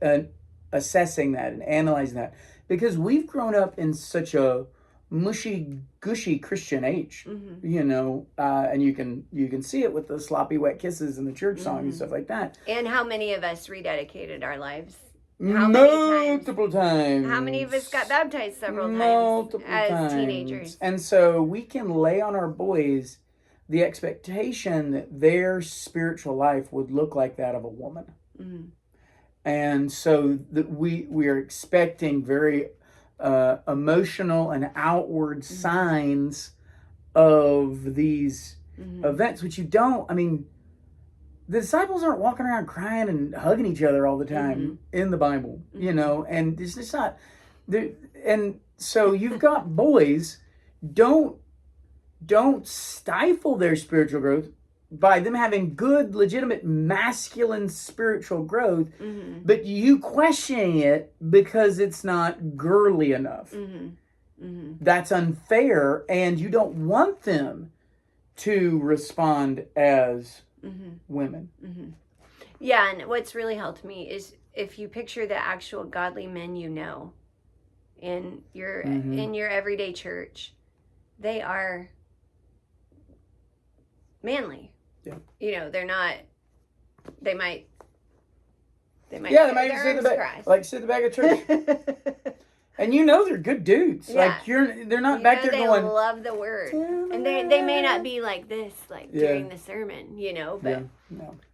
assessing that and analyzing that, because we've grown up in such a mushy gushy Christian age, and you can see it with the sloppy wet kisses and the church song and stuff like that. And how many of us rededicated our lives? Multiple times. How many of us got baptized several Multiple times as times. teenagers? And so we can lay on our boys the expectation that their spiritual life would look like that of a woman. Mm-hmm. And so that we are expecting very emotional and outward signs of these events, which you don't. I mean, the disciples aren't walking around crying and hugging each other all the time in the Bible, and it's just not there. And so you've got boys, don't stifle their spiritual growth by them having good, legitimate, masculine spiritual growth, but you questioning it because it's not girly enough. That's unfair, and you don't want them to respond as women. Yeah, and what's really helped me is if you picture the actual godly men in your everyday church, they are manly. Yeah. They're not. They might. They might sit in the back of church. And they're good dudes. Yeah. Like they're not back there they going. They love the word, and they may not be like this, during the sermon, but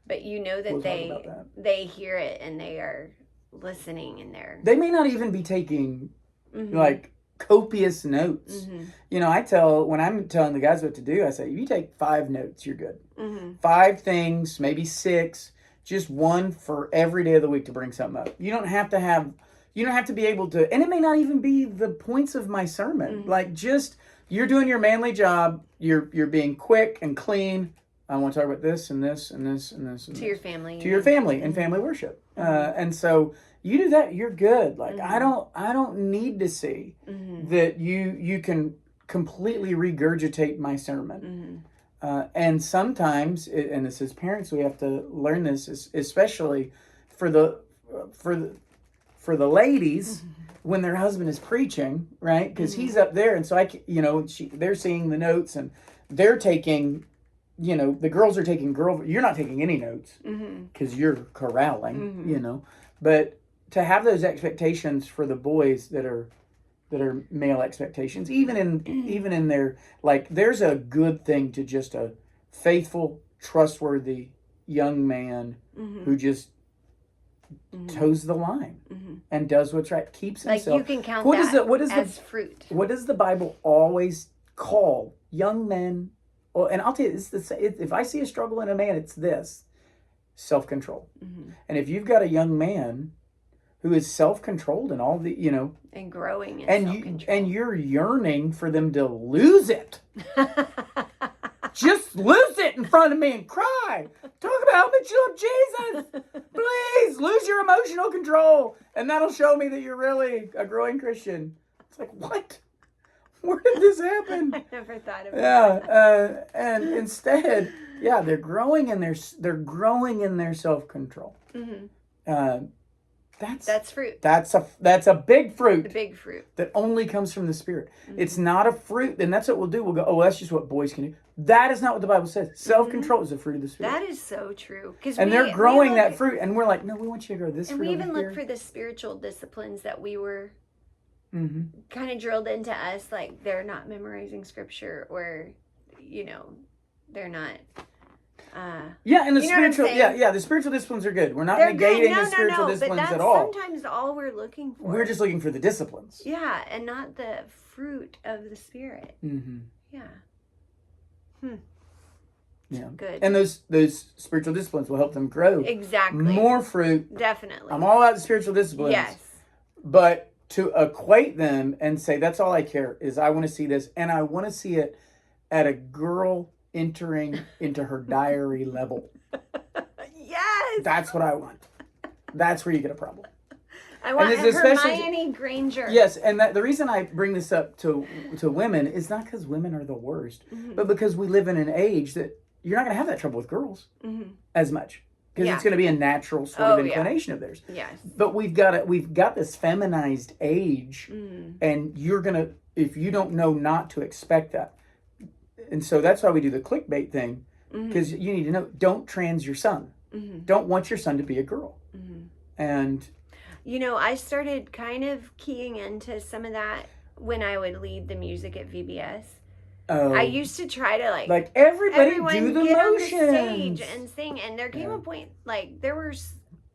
but that they hear it and they are listening, and they may not even be taking like copious notes. When I'm telling the guys what to do, I say, you take 5 notes, you're good. 5 things, maybe 6, just one for every day of the week to bring something up. You don't have to be able to, and it may not even be the points of my sermon. Like, just, you're doing your manly job, you're being quick and clean. I want to talk about this and this and this and this and to this. your family. To your family and family worship. And so you do that, you're good. Like, I don't need to see that you can completely regurgitate my sermon. And sometimes, and this is parents, we have to learn this, especially for the ladies when their husband is preaching, right? Because he's up there, and so they're seeing the notes, and they're taking, the girls are taking you're not taking any notes because you're corralling, but to have those expectations for the boys that are male expectations, even in their, like, there's a good thing to just a faithful, trustworthy young man who just toes the line and does what's right, keeps himself. Like, you can count as fruit. What does the Bible always call young men? Well, and I'll tell you, if I see a struggle in a man, it's this: self-control. And if you've got a young man who is self-controlled and all the, and growing in self-control, and you're yearning for them to lose it. Just lose it in front of me and cry. Talk about how much you love Jesus. Please lose your emotional control, and that'll show me that you're really a growing Christian. It's like, what? Where did this happen? I never thought about that. Yeah, and instead, they're growing in their self-control. That's fruit. That's a big fruit. The big fruit that only comes from the Spirit. It's not a fruit, and that's what we'll do. We'll go, oh, that's just what boys can do. That is not what the Bible says. Self-control is a fruit of the Spirit. That is so true. And they're growing that fruit, and we're like, no, we want you to grow this fruit. And we even look for the spiritual disciplines that we were kind of drilled into us, like they're not memorizing scripture, or they're not. And the spiritual, the spiritual disciplines are good. We're not negating the spiritual disciplines at all. Sometimes all we're looking for. We're just looking for the disciplines. Yeah, and not the fruit of the Spirit. Yeah. Yeah. Good. And those spiritual disciplines will help them grow. Exactly. More fruit. Definitely. I'm all about the spiritual disciplines. Yes. But to equate them and say, that's all I care is I want to see this. And I want to see it at a girl entering into her diary level. Yes. That's what I want. That's where you get a problem. I want And it's Hermione Granger. Yes, and the reason I bring this up to women is not because women are the worst, but because we live in an age that you're not going to have that trouble with girls as much. Because it's going to be a natural sort of inclination of theirs. Yes. But we've got this feminized age, and you're going to, if you don't know not to expect that. And so that's why we do the clickbait thing, because you need to know, don't trans your son. Don't want your son to be a girl. And... You know, I started kind of keying into some of that when I would lead the music at VBS. I used to try to like everyone do the get motions on the stage and sing, and there came a point like there were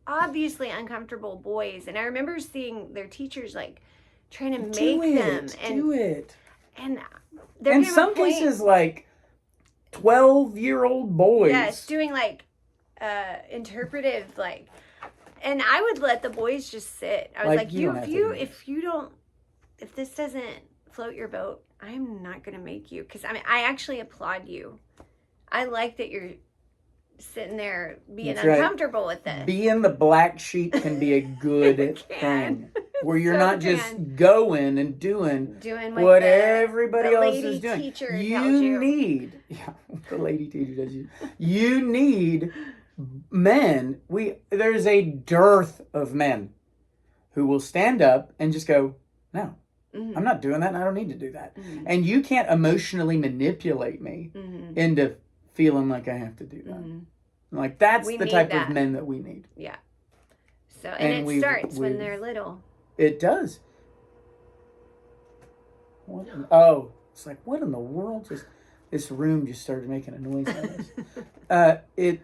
obviously uncomfortable boys, and I remember seeing their teachers like trying to make them do it, and there in came some a point, cases like 12-year-old boys, yes, doing like interpretive like. And I would let the boys just sit. I was like if this doesn't float your boat, I'm not going to make you. Because I actually applaud you. I like that you're sitting there being uncomfortable with this. Being the black sheep can be a good thing. Where you're not just going and doing what everybody else is doing. You need, the lady teacher does you. You need men. There's a dearth of men who will stand up and just go, no, I'm not doing that, and I don't need to do that. And you can't emotionally manipulate me into feeling like I have to do that. Like that's the type of men that we need. Yeah. So and it starts when they're little. It does. It's like, what in the world? This room just started making a noise on this.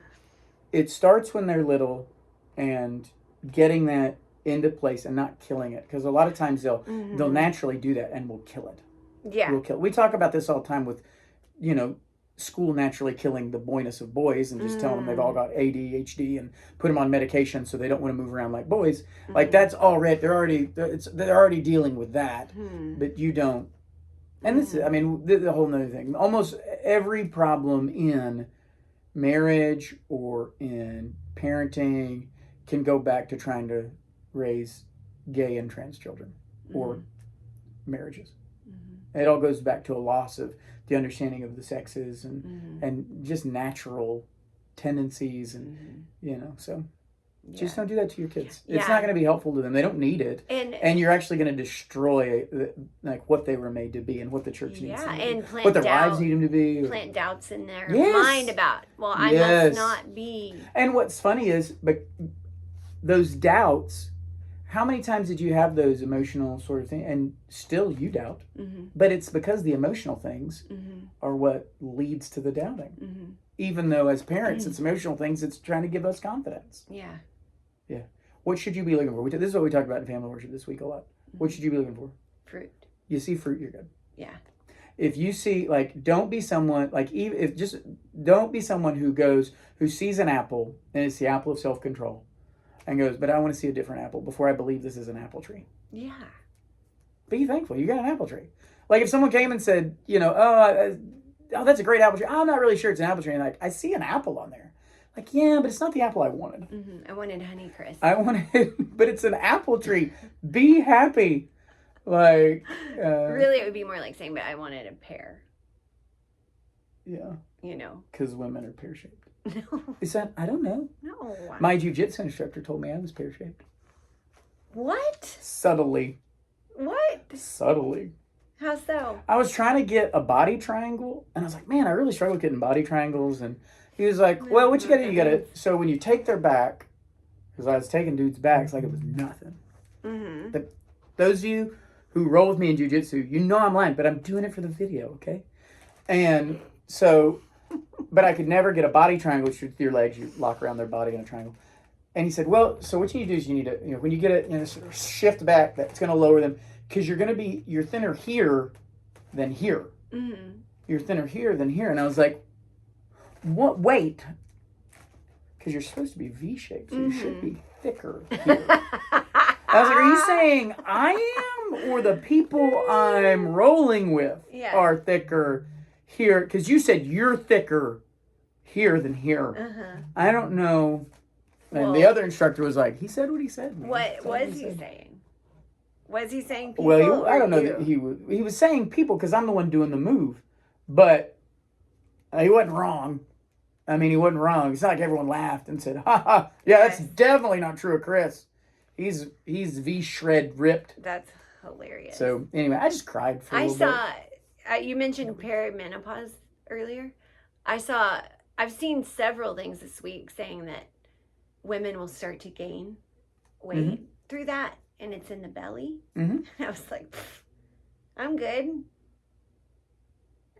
It starts when they're little, and getting that into place and not killing it, because a lot of times they'll naturally do that and we'll kill it. Yeah, we'll kill it. We talk about this all the time with, school naturally killing the boyness of boys and just telling them they've all got ADHD and put them on medication so they don't want to move around like boys. Like that's already they're already dealing with that, but you don't. And this is, the whole nother thing. Almost every problem in marriage or in parenting can go back to trying to raise gay and trans children or marriages. It all goes back to a loss of the understanding of the sexes and just natural tendencies and so just don't do that to your kids. It's not going to be helpful to them. They don't need it, and you're actually going to destroy like what they were made to be and what the church needs them to be, and what their lives need them to be. Plant doubts in their mind about I must not be. And what's funny is, but those doubts. How many times did you have those emotional sort of things, and still you doubt? But it's because the emotional things are what leads to the doubting. Even though as parents, it's emotional things. It's trying to give us confidence. Yeah. What should you be looking for? This is what we talked about in family worship this week a lot. What should you be looking for? Fruit. You see fruit, you're good. Yeah. If you see, don't be someone, don't be someone who sees an apple, and it's the apple of self-control, and goes, but I want to see a different apple before I believe this is an apple tree. Yeah. Be thankful. You got an apple tree. Like if someone came and said, oh, that's a great apple tree. I'm not really sure it's an apple tree. And I see an apple on there. Like, yeah, but it's not the apple I wanted. I wanted Honeycrisp. But it's an apple tree. Be happy. Really, it would be more like saying, but I wanted a pear. Yeah. Because women are pear-shaped. No. Is that, I don't know. No. My jiu-jitsu instructor told me I was pear-shaped. What? Subtly. What? Subtly. How so? I was trying to get a body triangle, and I was like, man, I really struggle getting body triangles. And he was like, well, what you gotta do, you gotta, so when you take their back, because I was taking dudes' backs like it was nothing. But those of you who roll with me in jiu-jitsu, I'm lying, but I'm doing it for the video, okay? And so, but I could never get a body triangle, which with your legs, you lock around their body in a triangle. And he said, well, so what you need to do is you need to, when you get it, sort of shift back, that's going to lower them, because you're thinner here than here. You're thinner here than here. And I was like, what? Wait. Because you're supposed to be V-shaped, so you should be thicker here. I was like, are you saying I am or the people I'm rolling with are thicker here? Because you said you're thicker here than here. Uh-huh. I don't know. And the other instructor was like, he said what he said. Man. What was he saying? Was he saying people? Well, I don't know that he was saying people because I'm the one doing the move. But he wasn't wrong. I mean, he wasn't wrong. It's not like everyone laughed and said, ha ha. Yeah, that's definitely not true of Chris. He's V-shred ripped. That's hilarious. So, anyway, I just cried for a little bit. You mentioned perimenopause earlier. I've seen several things this week saying that women will start to gain weight through that, and it's in the belly. Mm-hmm. I was like, I'm good.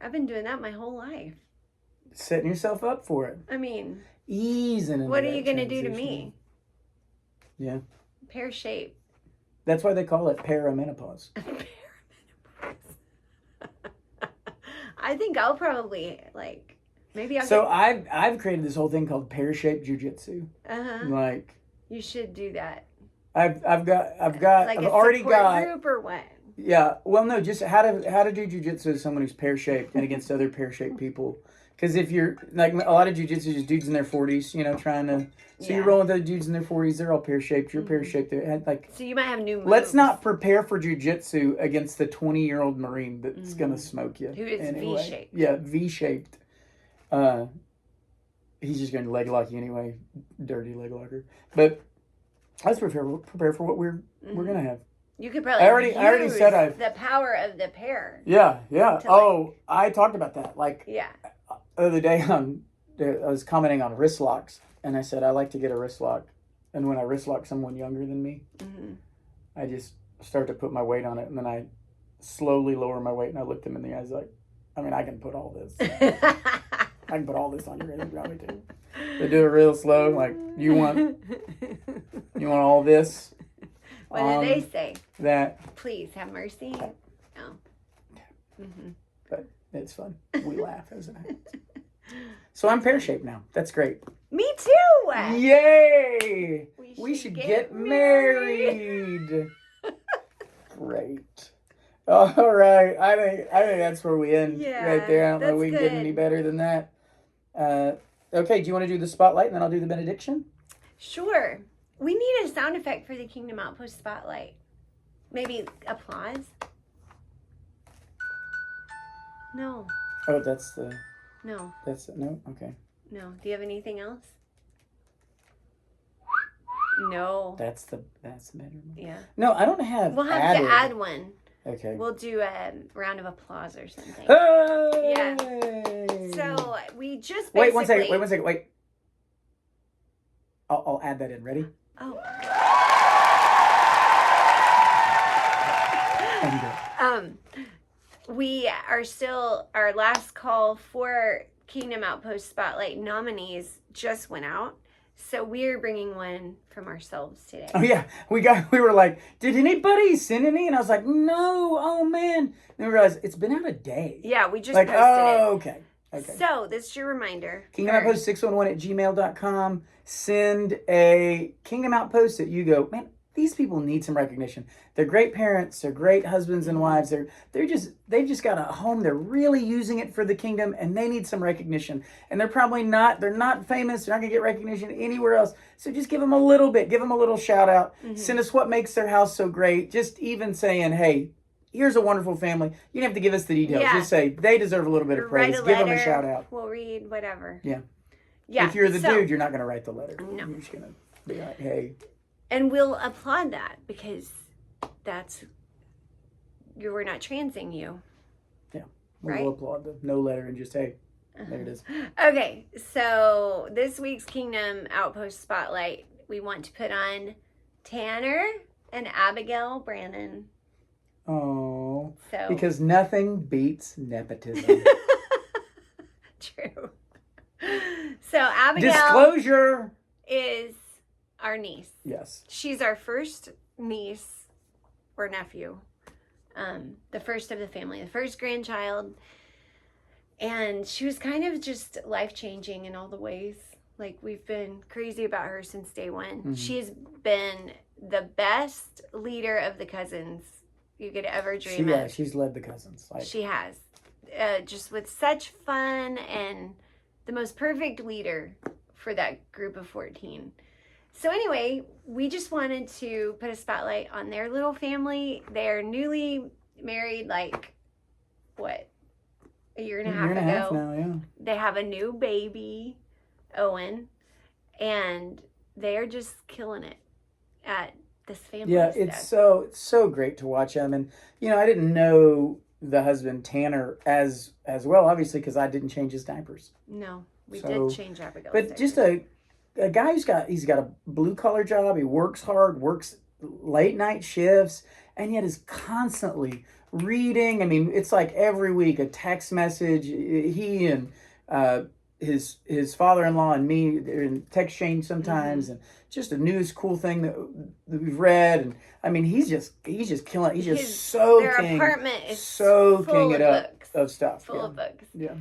I've been doing that my whole life. Setting yourself up for it. I mean, easing. What are you going to do to me? Yeah. Pear shape. That's why they call it perimenopause. I think I'll probably maybe I'll. So I've created this whole thing called pear-shaped jujitsu. Like you should do that. I've like already got group or what? Yeah. Well, no, just how to do jujitsu as someone who's pear-shaped and against other pear-shaped people. Because if you're like a lot of jujitsu is dudes in their 40s, trying to. So you're rolling with other dudes in their 40s. They're all pear-shaped. You're pear-shaped. So you might have new moves. Let's not prepare for jujitsu against the 20-year-old Marine that's gonna smoke you. Who is anyway. V-shaped. Yeah, V-shaped. He's just going to leg lock you anyway. Dirty leg locker. But let's prepare for what we're gonna have. You could probably. I already said the power of the pear. Yeah. I talked about that. The other day I was commenting on wrist locks, and I said I like to get a wrist lock, and when I wrist lock someone younger than me, I just start to put my weight on it, and then I slowly lower my weight, and I look them in the eyes like, I mean, I can put all this. I can put all this on your head if you want me to. They do it real slow, like you want all this. What do they say? That please have mercy. No. But it's fun. We laugh as it happens. So I'm pear-shaped now. That's great. Me too. Yay! We should get married. Great. All right. I think that's where we end right there. I don't know if we can get any better than that. Okay, do you want to do the spotlight and then I'll do the benediction? Sure. We need a sound effect for the Kingdom Outpost spotlight. Maybe applause? No. Oh, that's the... No. That's the... No? Okay. No. Do you have anything else? No. That's the better one. Yeah. No, I don't have We'll have to add one. Okay. We'll do a round of applause or something. Hey! Yeah. So we just Wait one second. I'll add that in. Ready? Oh. We are still, our last call for Kingdom Outpost Spotlight nominees just went out. So we're bringing one from ourselves today. Oh yeah, we were like, did anybody send any? And I was like, no, oh man. And we realized it's been out a day. Yeah, we just posted it. Okay. So this is your reminder. Kingdom Outpost 611@gmail.com. Send a Kingdom Outpost that you go, man, these people need some recognition. They're great parents. They're great husbands and wives. They've just got a home. They're really using it for the kingdom, and they need some recognition. And they're not famous. They're not going to get recognition anywhere else. So just give them a little bit. Give them a little shout out. Send us what makes their house so great. Just even saying, hey, here's a wonderful family. You don't have to give us the details. Yeah. Just say they deserve a little bit of praise. Give them a shout out. We'll read whatever. Yeah. If you're the dude, you're not going to write the letter. No. You're just going to be like, hey. And we'll applaud that because we're not transing you. Yeah. We'll applaud them. No letter and just, hey, there it is. Okay. So this week's Kingdom Outpost Spotlight, we want to put on Tanner and Abigail Brannon. Oh. Because nothing beats nepotism. True. So Abigail. Disclosure. Is our niece. Yes. She's our first niece or nephew. The first of the family, the first grandchild. And she was kind of just life-changing in all the ways. Like, we've been crazy about her since day one. Mm-hmm. She's been the best leader of the cousins you could ever dream of. She's led the cousins. She has. Just with such fun and the most perfect leader for that group of 14. So anyway, we just wanted to put a spotlight on their little family. They're newly married, like, what, a year and a half ago. Now, yeah. They have a new baby, Owen, and they're just killing it at this family Yeah, stuff. it's so great to watch them. And, I didn't know the husband, Tanner, as well, obviously, because I didn't change his diapers. No, we did change Abigail's But diapers. just a guy he's got a blue-collar job. He works hard, works late-night shifts, and yet is constantly reading. I mean, it's like every week a text message. He and his father-in-law and me, they're in text exchange sometimes, and just a news cool thing that we've read. And I mean, he's just killing it. He's just soaking. Their apartment is soaking full it of up books. of stuff. Full of books. Yeah.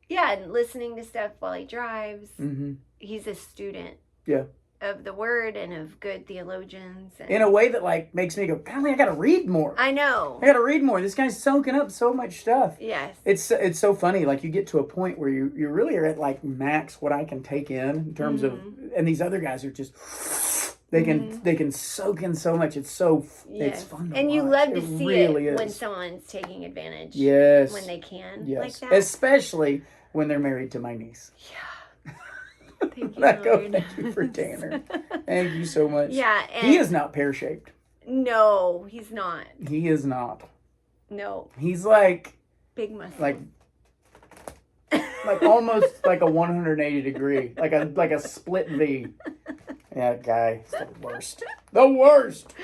Yeah, and listening to stuff while he drives. Mm-hmm. He's a student. Yeah. Of the word and of good theologians. And in a way that like makes me go, golly, I got to read more. I know. I got to read more. This guy's soaking up so much stuff. Yes. It's so funny. Like you get to a point where you really are at like max what I can take in terms of, and these other guys are just, they can soak in so much. It's so, it's fun to and watch. you love to see really it when is. someone's taking advantage. Yes. When they can. Yes. Like that. Especially when they're married to my niece. Yeah. Thank you, Lord. Thank you for Tanner. Thank you so much. Yeah. And he is not pear-shaped. No, he's not. He is not. No. He's like big muscle. Like almost like a 180 degree. Like a split V. Yeah, guy. It's the worst. The worst.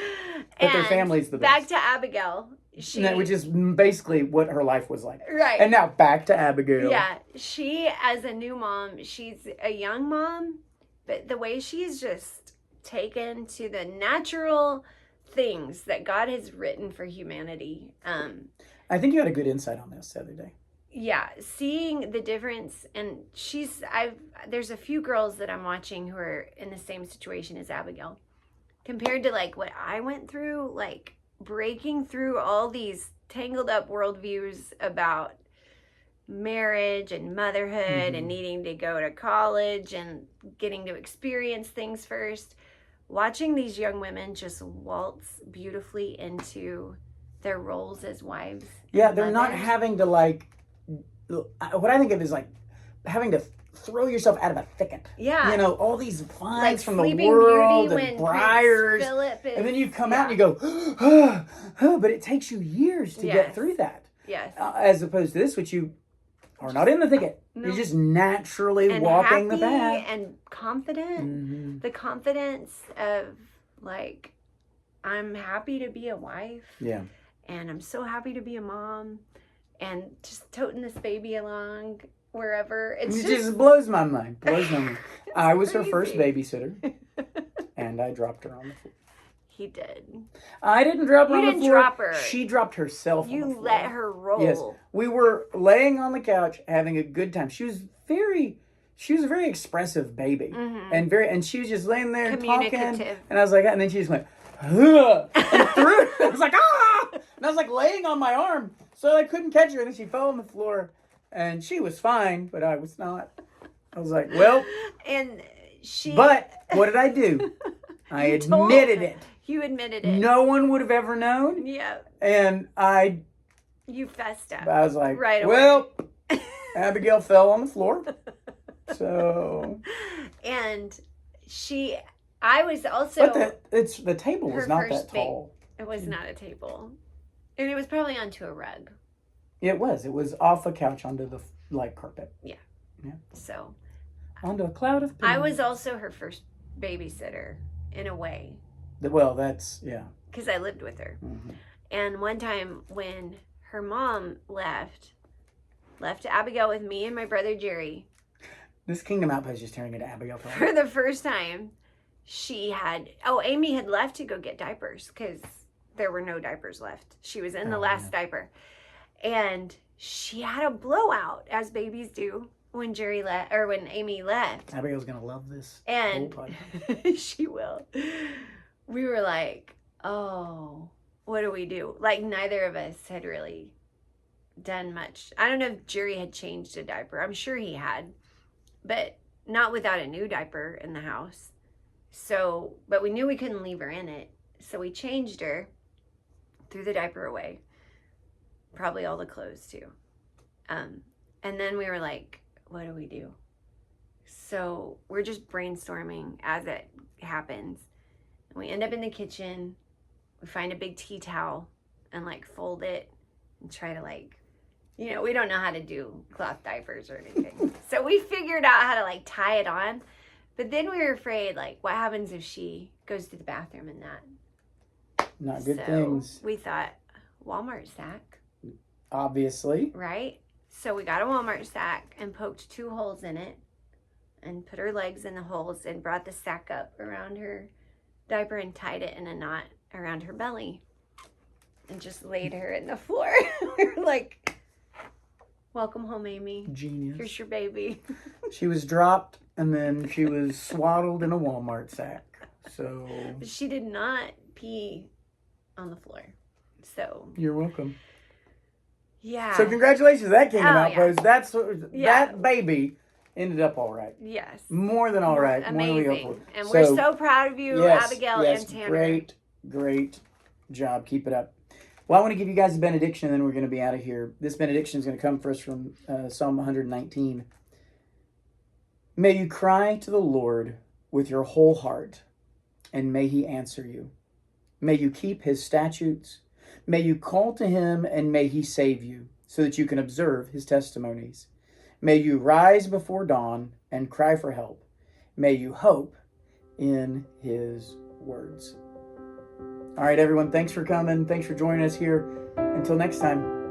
But their family's the best. Back to Abigail. Which is basically what her life was like. Right. And now back to Abigail. Yeah. She, as a new mom, she's a young mom, but the way she's just taken to the natural things that God has written for humanity. I think you had a good insight on this the other day. Yeah. Seeing the difference. And there's a few girls that I'm watching who are in the same situation as Abigail. Compared to like what I went through, like, breaking through all these tangled up worldviews about marriage and motherhood and needing to go to college and getting to experience things first, watching these young women just waltz beautifully into their roles as wives. Yeah, they're not having to like, what I think of is like having to throw yourself out of a thicket. Yeah. All these vines like from the Sleeping world Beauty and briars. And then you come out and you go, but it takes you years to get through that. Yes. As opposed to this, which you are not in the thicket. No. You're just naturally walking the path. And confident. Mm-hmm. The confidence of like, I'm happy to be a wife. Yeah. And I'm so happy to be a mom. And just toting this baby along wherever. It just blows my mind. I was crazy. Her first babysitter, and I dropped her on the floor. He did. I didn't drop her on the floor. You didn't drop her. She dropped herself on the floor. You let her roll. Yes. We were laying on the couch having a good time. She was a very expressive baby. Mm-hmm. And she was just laying there talking. And I was like, and then she just went, ugh, and threw it. I was like, ah! And I was like laying on my arm, so I couldn't catch her. And then she fell on the floor. And she was fine, but I was not. I was like, well. And But what did I do? I admitted it. You admitted it. No one would have ever known. Yeah. And you fessed up. I was like, right away. Well, Abigail fell on the floor. So. And I was also. But the table was not that tall. It was not a table. And it was probably onto a rug. It was off a couch onto the carpet. Yeah. So. Onto a cloud of pillows. I was also her first babysitter in a way. Well, that's because I lived with her. Mm-hmm. And one time when her mom left Abigail with me and my brother Jerry. This Kingdom Outpost is turning into Abigail. For the first time, Amy had left to go get diapers because there were no diapers left. She was in the last diaper. And she had a blowout, as babies do, when when Amy left. Abigail's gonna love this. And she will. We were like, oh, what do we do? Like, neither of us had really done much. I don't know if Jerry had changed a diaper. I'm sure he had, but not without a new diaper in the house. So, but we knew we couldn't leave her in it. So we changed her, threw the diaper away, probably all the clothes too. And then we were like, what do we do? So we're just brainstorming as it happens. And we end up in the kitchen. We find a big tea towel and like fold it and try to like, you know, we don't know how to do cloth diapers or anything. So we figured out how to like tie it on. But then we were afraid, like, what happens if she goes to the bathroom in that? Not good things. We thought, Walmart sack. Obviously. Right? So we got a Walmart sack and poked 2 holes in it and put her legs in the holes and brought the sack up around her diaper and tied it in a knot around her belly and just laid her in the floor. We were like, welcome home, Amy. Genius. Here's your baby. She was dropped and then she was swaddled in a Walmart sack. So But she did not pee on the floor. So you're welcome. yeah. So congratulations, that came out, yeah. folks. That baby ended up all right. Yes. More than all right. Amazing. More than we hoped for. And we're so proud of you, Abigail and Tanner. Great job. Keep it up. Well, I want to give you guys a benediction, and then we're going to be out of here. This benediction is going to come for us from Psalm 119. May you cry to the Lord with your whole heart, and may he answer you. May you keep his statutes. May you call to him, and may he save you, so that you can observe his testimonies. May you rise before dawn and cry for help. May you hope in his words. All right, everyone, thanks for coming. Thanks for joining us here. Until next time.